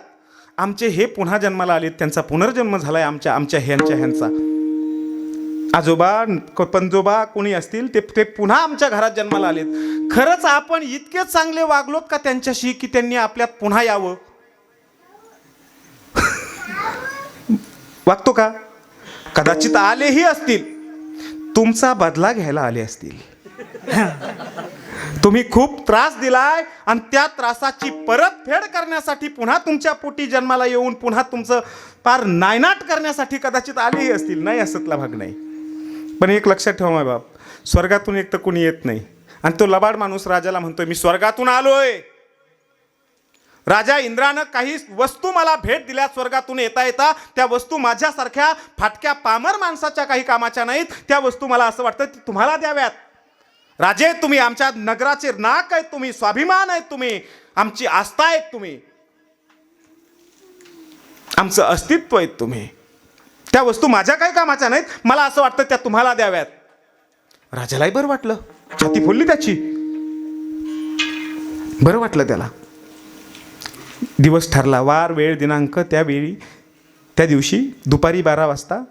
आमचे हे पुन्हा जन्माला आलेत, त्यांचा पुनर्जन्म झालाय आमच्या ह्यांचा. आजोबा पंजोबा कोणी असतील ते पुन्हा आमच्या घरात जन्माला आलेत. खरंच आपण इतके चांगले वागलोत का त्यांच्याशी की त्यांनी आपल्यात पुन्हा यावं? वागतो का? कदाचित आलेही असतील, तुमचा बदला घ्यायला आले असतील. तुम्ही खूप त्रास दिलाय आणि त्या त्रासाची परतफेड करण्यासाठी पुन्हा तुमच्या पोटी जन्माला येऊन पुन्हा तुमचं पार नायनाट करण्यासाठी कदाचित आलेही असतील. नाही असतला भाग नाही. पण एक लक्षात ठेवा माय बाप, स्वर्गातून एक तर कोणी येत नाही. आणि तो लबाड माणूस राजाला म्हणतोय मी स्वर्गातून आलोय. राजा इंद्रानं काही वस्तू मला भेट दिल्या स्वर्गातून येता येता. त्या वस्तू माझ्यासारख्या फाटक्या पामर माणसाच्या काही कामाच्या नाहीत. त्या वस्तू मला असं वाटतं ती तुम्हाला द्याव्यात. राजे तुम्ही आमच्या नगराचे नाक आहेत, तुम्ही स्वाभिमान आहेत, तुम्ही आमची आस्था आहेत, तुम्ही आमचं अस्तित्व आहेत तुम्ही. त्या वस्तू माझ्या काही कामाच्या नाहीत, मला असं वाटतं त्या तुम्हाला द्याव्यात. राजालाही बरं वाटलं, छाती फुलली त्याची. बरं वाटलं त्याला. दिवस ठरला, वार वेळ दिनांक त्या दिवशी दुपारी 12 वाजता.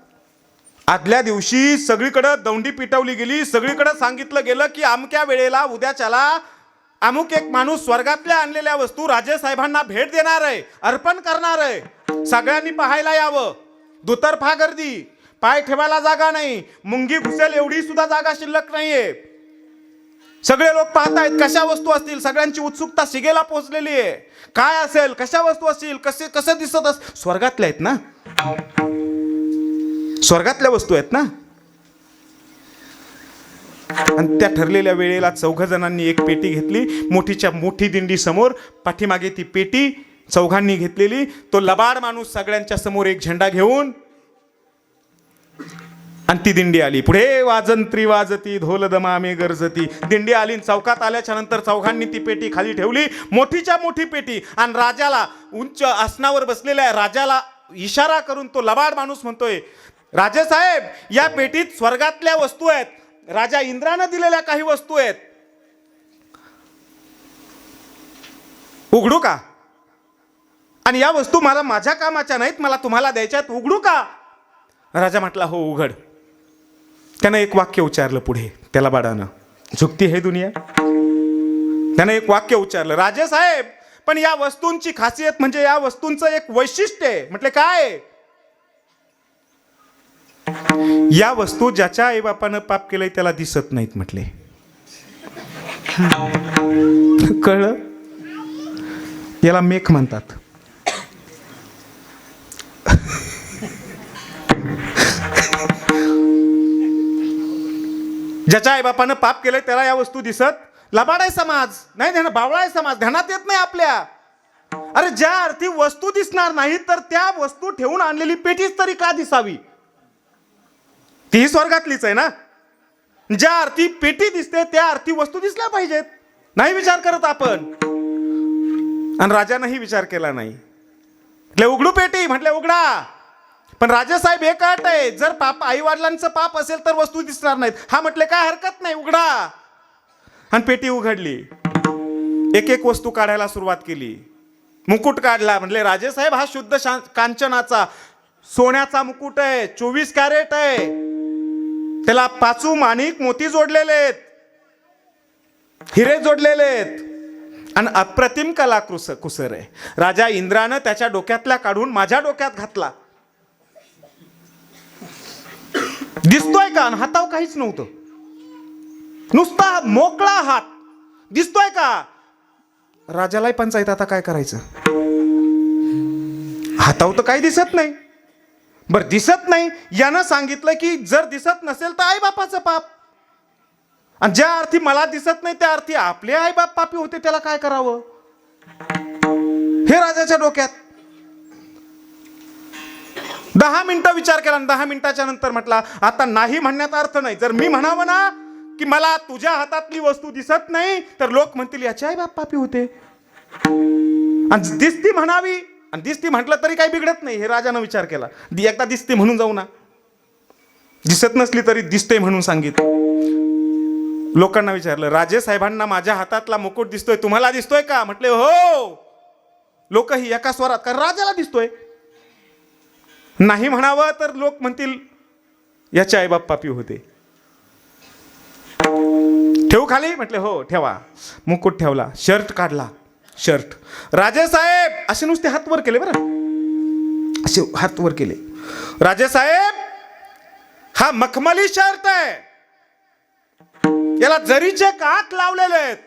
आदल्या दिवशी सगळीकडे दौंडी पिटवली गेली. सगळीकडे सांगितलं गेलं की अमक्या वेळेला उद्याच्याला अमुक एक माणूस स्वर्गातल्या आणलेल्या वस्तू राजेसाहेबांना भेट देणार आहे, अर्पण करणार आहे. सगळ्यांनी पाहायला यावं. दुतर्फा गर्दी, पाय ठेवायला जागा नाही, मुंगी घुसेल एवढी सुद्धा जागा शिल्लक नाहीये. सगळे लोक पाहतायत कशा वस्तू असतील. सगळ्यांची उत्सुकता शिगेला पोहोचलेली आहे. काय असेल, कशा वस्तू असतील, कसं दिसत स्वर्गातल्या आहेत ना, स्वर्गातल्या वस्तू आहेत ना. आणि त्या ठरलेल्या वेळेला 4 जणांनी एक पेटी घेतली. मोठीच्या मोठी दिंडी समोर, पाठीमागे ती पेटी 4 घेतलेली. तो लबाड माणूस सगळ्यांच्या समोर एक झेंडा घेऊन आणि ती दिंडी आली. पुढे वाजंत्री वाजती ढोल दमामे गरजती. दिंडी आली. चौकात आल्याच्या नंतर 4 ती पेटी खाली ठेवली, मोठीच्या मोठी पेटी. आणि राजाला, उंच आसनावर बसलेल्या राजाला इशारा करून तो लबाड माणूस म्हणतोय, राजे साहेब या पेटीत स्वर्गातल्या वस्तू आहेत, राजा इंद्रानं दिलेल्या काही वस्तू आहेत, उघडू का? आणि या वस्तू मला माझ्या कामाच्या नाहीत, मला तुम्हाला द्यायच्या आहेत, उघडू का? राजा म्हटला हो उघड. त्यानं एक वाक्य उच्चारलं पुढे त्या लबाडानं, झुकती है दुनिया. त्यानं एक वाक्य उच्चारलं, राजे साहेब पण या वस्तूंची खासियत म्हणजे या वस्तूंचं एक वैशिष्ट्य आहे. म्हटले काय? या वस्तू ज्याच्या आईबापानं पाप केलंय त्याला दिसत नाहीत म्हटले. कळलं? याला मेख म्हणतात. ज्याच्या आईबापानं पाप केलंय त्याला या वस्तू दिसत. लबाड आहे समाज, नाही ध्यान, बावळा आहे समाज, ध्यानात येत नाही आपल्या. अरे ज्या अर्थी वस्तू दिसणार नाही तर त्या वस्तू ठेवून आणलेली पेटीच तरी का दिसावी? तीही स्वर्गातलीच आहे ना. ज्या अर्थी पेटी दिसते त्या अर्थी वस्तू दिसल्या पाहिजेत. नाही विचार करत आपण. आणि राजानेही विचार केला नाही. म्हटले उघडू पेटी, म्हटले उघडा. पण राजेसाहेब एक अट आहे, जर पाप आई वडिलांचं पाप असेल तर वस्तू दिसणार नाहीत. हा म्हटले काय हरकत नाही, उघडा. आणि पेटी उघडली. एक एक वस्तू काढायला सुरुवात केली. मुकुट काढला. म्हटले राजेसाहेब हा शुद्ध कांचनाचा सोन्याचा मुकुट आहे, 24 कॅरेट आहे. त्याला 5 माणिक मोती जोडलेले आहेत, हिरे जोडलेले आहेत आणि अप्रतिम कला कुसर आहे. राजा इंद्रानं त्याच्या डोक्यातल्या काढून माझ्या डोक्यात घातला. दिसतोय का? हातावर काहीच नव्हतं, नुसता मोकळा हात दिसतोय का? राजालाही पंचायत आता काय करायचं. हातावर तर काही दिसत नाही, बरं दिसत नाही, यानं सांगितलं की जर दिसत नसेल तर आई बापाचं पाप, आणि ज्या अर्थी मला दिसत नाही त्या अर्थी आपले आई बाप पापी होते, त्याला काय करावं हे राजाच्या डोक्यात. 10 मिनिटं विचार केला आणि 10 मिनिटाच्या नंतर म्हटला आता नाही म्हणण्यात अर्थ नाही. जर मी म्हणावं ना की मला तुझ्या हातातली वस्तू दिसत नाही तर लोक म्हणतील याचे आई बाप पापी होते, आणि दिसती म्हणावी, आणि दिसती म्हटलं तरी काही बिघडत नाही. हे राजानं विचार केला, एकदा दिसते म्हणून जाऊ ना, दिसत नसली तरी दिसते म्हणून सांगितलं. लोकांना विचारलं, राजे साहेबांना माझ्या हातातला मुकुट दिसतोय, तुम्हाला दिसतोय का? म्हटले हो. लोक ही एका स्वरात, कारण राजाला दिसतोय. नाही म्हणावं तर लोक म्हणतील याचे आईबाप पापी होते. ठेवू खाली? म्हटले हो ठेवा. मुकुट ठेवला, शर्ट काढला, शर्ट. राजे साहेब असे नुसते हात वर केले, बरं असे हात वर केले. राजे साहेब हा मखमली शर्ट आहे, याला जरीचे काठ लावलेले आहेत,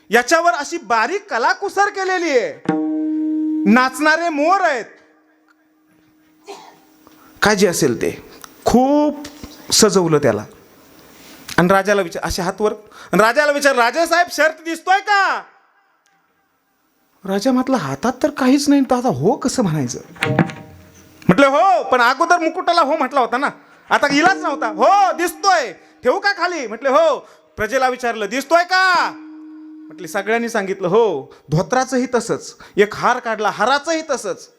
याच्यावर अशी बारीक कलाकुसर केलेली आहे, नाचणारे मोर आहेत, काय जे असेल ते खूप सजवलं त्याला. आणि राजाला विचार, असे हातवर, राजाला विचार, राजे साहेब शर्ट दिसतोय का? राजा म्हटलं हातात तर काहीच नाही, तर आता हो कसं म्हणायचं? म्हटलं हो, पण अगोदर मुकुटाला हो म्हटला होता ना, आता इलाच नव्हता. हो दिसतोय, ठेवू का खाली? म्हटले हो. प्रजेला विचारलं दिसतोय का? म्हटले सगळ्यांनी सांगितलं हो. धोत्राचंही तसंच, एक हार काढला, हाराचंही तसंच.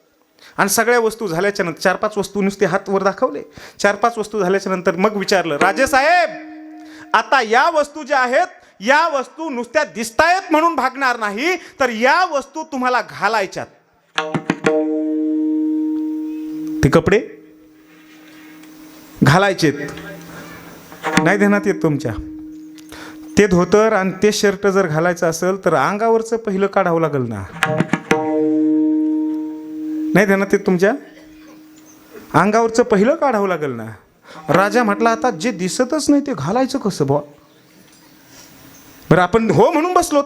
आणि सगळ्या वस्तू झाल्याच्या नंतर 4-5 वस्तू नुसते हात वर दाखवले. 4-5 वस्तू झाल्याच्या नंतर मग विचारलं, राजे साहेब आता या वस्तू ज्या आहेत, या वस्तू नुसत्या दिसतायत म्हणून भागणार नाही, तर या वस्तू तुम्हाला घालायच्यात. ते कपडे घालायचेत, नाही ध्यानात येत तुमच्या. ते धोतर आणि ते शर्ट जर घालायचं असेल तर अंगावरचं पहिलं काढावं लागेल ना, नाही ध्यानात येत तुमच्या? अंगावरचं पहिलं काढावं लागेल ना. राजा म्हटला आता जे दिसतच नाही ते घालायचं कसं बुवा? बरं आपण हो म्हणून बसलोत,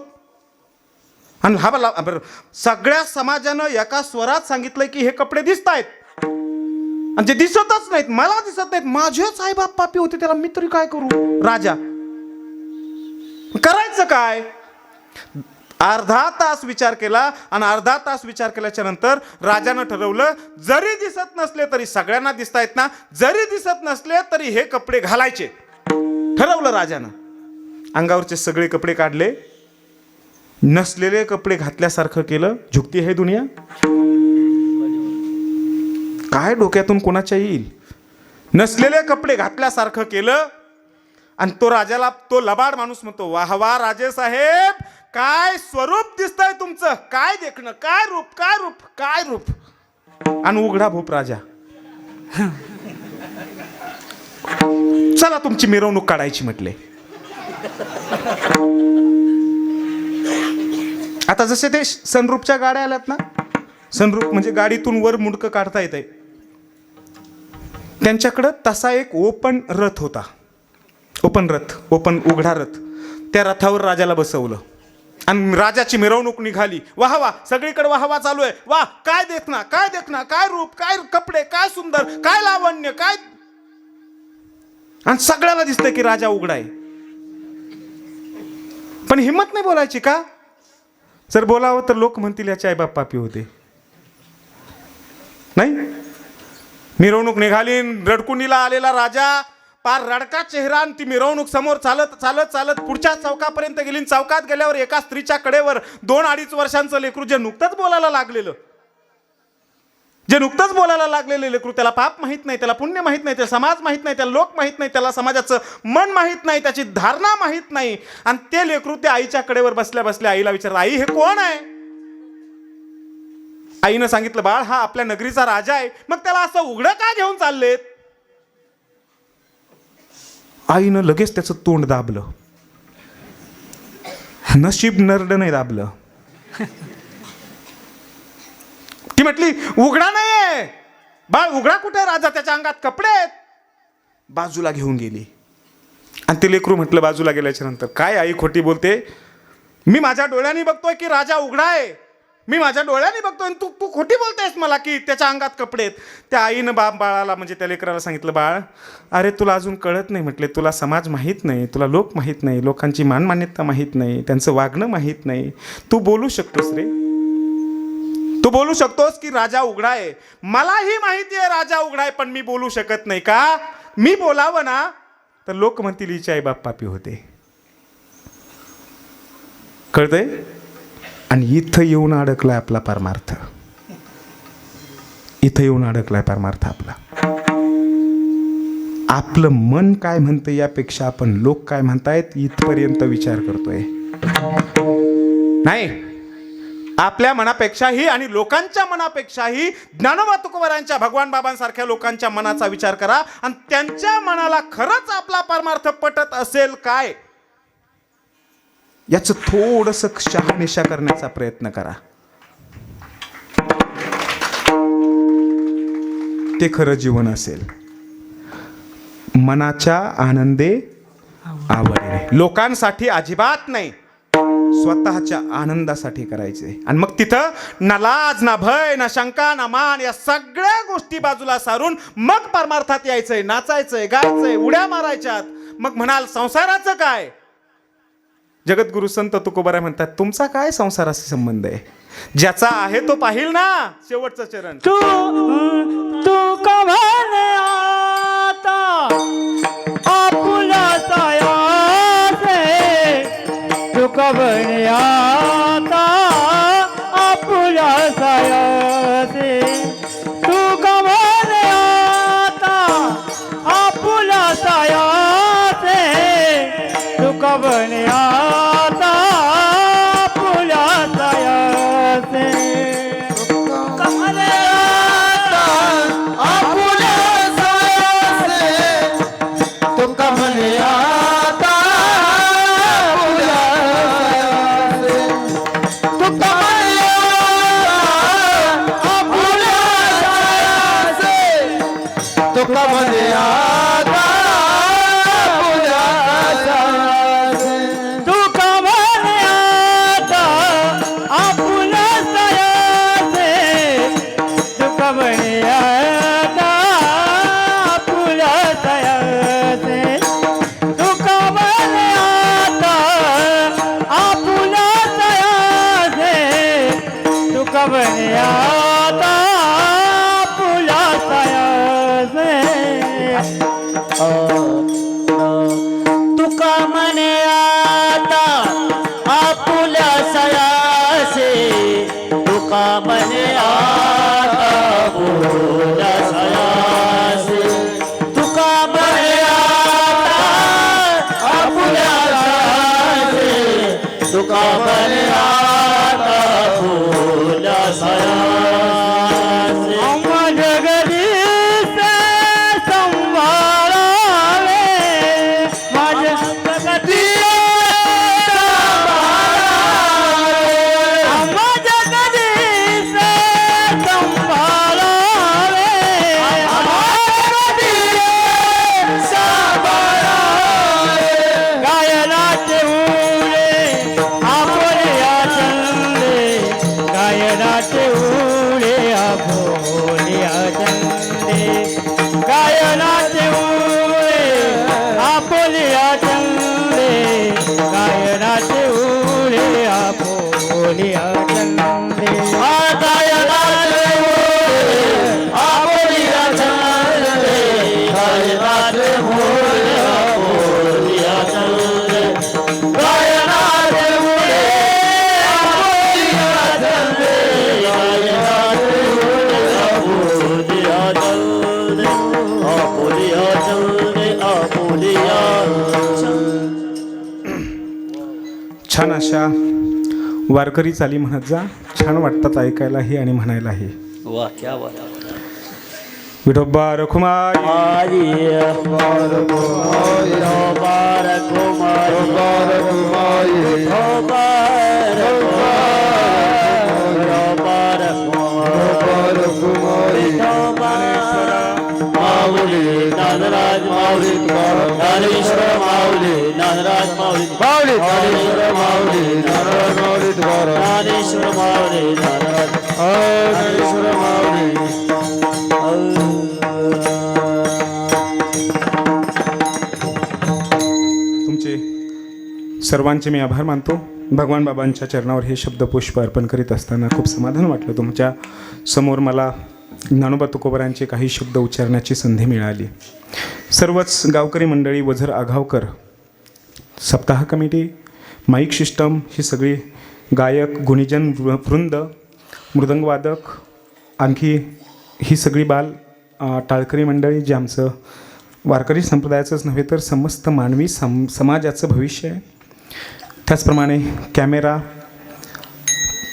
आणि हा बरं सगळ्या समाजानं एका स्वरात सांगितलंय की हे कपडे दिसत आहेत, आणि जे दिसतच नाहीत, मला दिसत नाहीत, माझेच आई बाप पापी होते, त्याला मी तरी काय करू? राजा करायचं काय? अर्धा तास विचार केला, आणि अर्धा तास विचार केल्याच्या नंतर राजानं ठरवलं जरी दिसत नसले तरी सगळ्यांना दिसतायत ना, जरी दिसत नसले तरी हे कपडे घालायचे. ठरवलं राजानं. अंगावरचे सगळे कपडे काढले, नसलेले कपडे घातल्यासारखं केलं. झुकती है दुनिया, काय डोक्यातून कोणाच्या येईल? नसलेले कपडे घातल्यासारखं केलं, आणि तो राजाला, तो लबाड माणूस म्हणतो, वाह वाह राजे साहेब, काय स्वरूप दिसतंय तुमचं, काय देखणं, काय रूप, काय रूप, काय रूप. आणि उघडा भूप राजा. चला तुमची मिरवणूक काढायची म्हटले. आता जसे ते सनरूपच्या गाड्या आल्यात ना, सनरूप म्हणजे गाडीतून वर मुंडकं काढता येत आहे, त्यांच्याकडं तसा एक ओपन रथ होता. ओपन रथ, ओपन उघडा रथ. त्या रथावर राजाला बसवलं आणि राजाची मिरवणूक निघाली. वाह वाह, सगळीकडे वाह वाह चालू आहे. वाह काय देखना, काय देखना, काय रूप, काय कपडे, काय सुंदर, काय लावण्य, काय. आणि सगळ्याला दिसतंय की राजा उघडा आहे, पण हिम्मत नाही बोलायची का? जर बोलावं तर लोक म्हणतील याचे आईबाप पापी होते. नाही, मिरवणूक निघाली, रडकुंडीला आलेला राजा पार रडका चेहरा, आणि ती मिरवणूक समोर चालत चालत चालत पुढच्या चौकापर्यंत गेली. चौकात गेल्यावर एका स्त्रीच्या कडेवर 2-2.5 वर्षांचं लेकरू, जे नुकतंच बोलायला लागलेलं, जे नुकतंच बोलायला लागलेलं लेकरू, त्याला पाप माहित नाही, त्याला पुण्य माहित नाही, त्याला समाज माहित नाही, त्याला लोक माहित नाही, त्याला समाजाचं मन माहित नाही, त्याची धारणा माहित नाही. आणि ते लेकरू त्या आईच्या कडेवर बसल्या बसल्या आईला विचारलं, आई हे कोण आहे? आईनं सांगितलं, बाळ हा आपल्या नगरीचा राजा आहे. मग त्याला असं उघडं का घेऊन चाललेत? आईनं लगेच त्याचं तोंड दाबलं. नशीब नरड नाही दाबलं. ती म्हटली उघडा नाहीये बाळ, उघडा कुठे? राजा त्याच्या अंगात कपडे आहेत. बाजूला घेऊन गेली. आणि ते लेकरू म्हटलं बाजूला गेल्याच्या नंतर, काय आई खोटी बोलते, मी माझ्या डोळ्यांनी बघतोय की राजा उघडा आहे, मी माझ्या डोळ्याने बघतोय आणि तू तू खोटी बोलतेस मला की त्याच्या अंगात कपडे आहेत. त्या आईनं बाळाला म्हणजे त्या लेकराला सांगितलं, बाळ अरे तुला अजून कळत नाही म्हटले, तुला समाज माहीत नाही, तुला लोक माहीत नाही, लोकांची मानमान्यता माहीत नाही, त्यांचं वागणं माहीत नाही. तू बोलू शकतोस रे, तू बोलू शकतोस की राजा उघडा आहे. मलाही माहिती आहे राजा उघडा आहे, पण मी बोलू शकत नाही का? मी बोलावं ना तर लोक म्हणतील हिचे आई बाप पापी होते. कळतंय? आणि इथं येऊन अडकलाय आपला परमार्थ, इथं येऊन अडकलाय परमार्थ आपला. आपलं मन काय म्हणतं यापेक्षा आपण लोक काय म्हणतायत इथपर्यंत विचार करतोय. नाही, आपल्या मनापेक्षाही आणि लोकांच्या मनापेक्षाही ज्ञानोबा तुकोबारांच्या, भगवान बाबांसारख्या लोकांच्या मनाचा विचार करा आणि त्यांच्या मनाला खरंच आपला परमार्थ पटत असेल काय याचं थोडंसं शहानिशा करण्याचा प्रयत्न करा. ते खरं जीवन असेल. मनाच्या आनंदे आवडणे, लोकांसाठी अजिबात नाही, स्वतःच्या आनंदासाठी करायचे. आणि मग तिथं ना लाज ना भय ना शंका ना मान या सगळ्या गोष्टी बाजूला सारून मग परमार्थात यायचंय, नाचायचंय, गायचंय, उड्या मारायच्यात. मग म्हणाल संसाराचं काय? जगद्गुरु संत तुकोबाराय म्हणतात, तुमचा काय संसाराशी संबंध आहे? ज्याचा आहे तो पाहिल ना. शेवटचं चरण, तू का म्हणे आता आपुला सायासे, तू का म्हणे आता आपुला सायासे, तू का म्हणे आता आपुला सायासे, तू का म्हणे आता आपुला सायासे, तुका म्हणे आता आपुल्या सायासे, तुका म्हणे आता आपुल्या सायासे, तुका म्हणे आता आपुल्या सायासे, तुका म्हणे आता आपुल्या सायासे. तू का म्हणे आता आपुला सायासे, तू का म्हणे आता आपुला सायासे, तू का म्हणे आता आपुला सायासे, तू का म्हणे आता आपुला सायासे. तुका म्हणे आता आपुल्या सयासे, तुका म्हणे आता आपुल्या सयासे, तुका म्हणे आता आपुल्या सयासे, तुका म्हणे आता आपुल्या सयासे. जगदीश संभाळावे, माझ्या जगदीश संभाळावे, माझ्या जगदीश संभाळावे, जगदीश संभाळावे. गायनाचे उडे आपुल्या चंदे, गायनाचे उडे आपुल्या चंदे, गायनाचे उडे आपुल्या चंदे, गायनाचे उडे आपुल्या चंदे, गायनाचे उडे आपुल्या चंदे, गायनाचे उडे आपुल्या चंदे, गायनाचे उडे आपुल्या चंदे, गायनाचे उडे आपुल्या चंदे, आपुल्या चंदे, आपुल्या चंदे. छान अशा वारकरी चाली म्हणत जा. छान वाटतात ऐकायलाही आणि म्हणायलाही. वाह, क्या बात. विठोबा रखुमाई, बारक माई, बारक कुमार, बारक माई, बारक बारक माई. माऊली ज्ञानराज माऊली ज्ञानेश्वर माऊली. माऊली ज्ञानराज माऊली माऊली ज्ञानेश्वर माऊली ज्ञानराज माऊली तुकाराम ज्ञानेश्वर माऊली ज्ञानराज ज्ञानेश्वर माऊली तुमचे सर्वांचे मी आभार मानतो. भगवान बाबांच्या चरणावर हे शब्दपुष्प अर्पण करीत असताना खूप समाधान वाटलं. तुमच्या समोर मला ज्ञानोबा तुकोबरांचे काही शब्द उच्चारण्याची संधी मिळाली. सर्वच गावकरी मंडळी, वझर आघावकर, सप्ताह कमिटी, माईक सिस्टम, ही सगळी गायक, गुणीजन वृंद, मृदंगवादक, आणखी ही सगळी बाल टाळकरी मंडळी, जे आमचं वारकरी संप्रदायाचंच नव्हे तर समस्त मानवी समाजाचं भविष्य आहे. त्याचप्रमाणे कॅमेरा,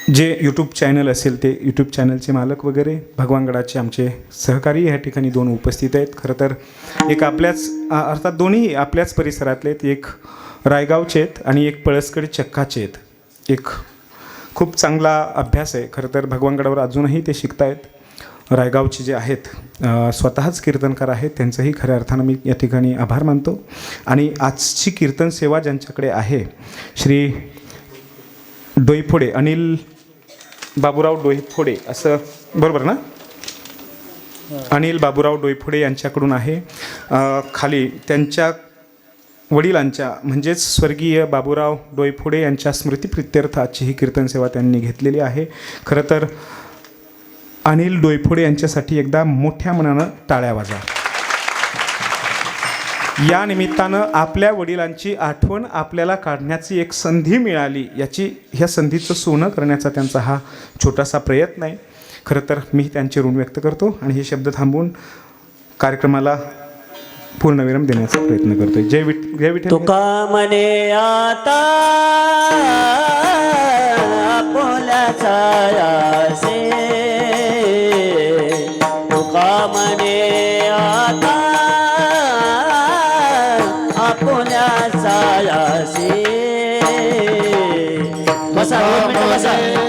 जे यूट्यूब चॅनल असेल ते यूट्यूब चॅनलचे मालक वगैरे, भगवानगडाचे आमचे सहकारी ह्या ठिकाणी 2 उपस्थित आहेत. खरं तर एक आपल्याच अर्थात दोन्ही आपल्याच परिसरातले आहेत. एक रायगावचे आहेत आणि एक पळसकड चक्काचे आहेत. एक खूप चांगला अभ्यास आहे. खरं तर भगवानगडावर अजूनही ते शिकत आहेत. रायगावचे जे आहेत स्वतःच कीर्तनकार आहेत. त्यांचंही खऱ्या अर्थानं मी या ठिकाणी आभार मानतो. आणि आजची कीर्तन सेवा ज्यांच्याकडे आहे, श्री डोईफोडे, अनिल बाबूराव डोईफोडे, असं बरोबर ना? अनिल बाबूराव डोईफोडे यांच्याकडून आहे. खाली त्यांच्या वडिलांच्या म्हणजेच स्वर्गीय बाबूराव डोईफोडे यांच्या स्मृतिप्रित्यर्थ आजची ही कीर्तन सेवा त्यांनी घेतलेली आहे. खरं तर अनिल डोईफोडे यांच्यासाठी एकदा मोठ्या मनानं टाळ्या वाजा. या निमित्तानं आपल्या वडिलांची आठवण आपल्याला काढण्याची एक संधी मिळाली, ह्या संधीचं सोनं करण्याचा त्यांचा हा छोटासा प्रयत्न आहे. खरं तर मी त्यांचे ऋण व्यक्त करतो आणि हे शब्द थांबवून कार्यक्रमाला पूर्णविराम देण्याचा प्रयत्न करतोय. जय विठ्ठल. तुका म्हणे आता आपल्या छायासे, तुका म्हणे आता आपल्या छायासे. बसा 2 मिनिटं बसा.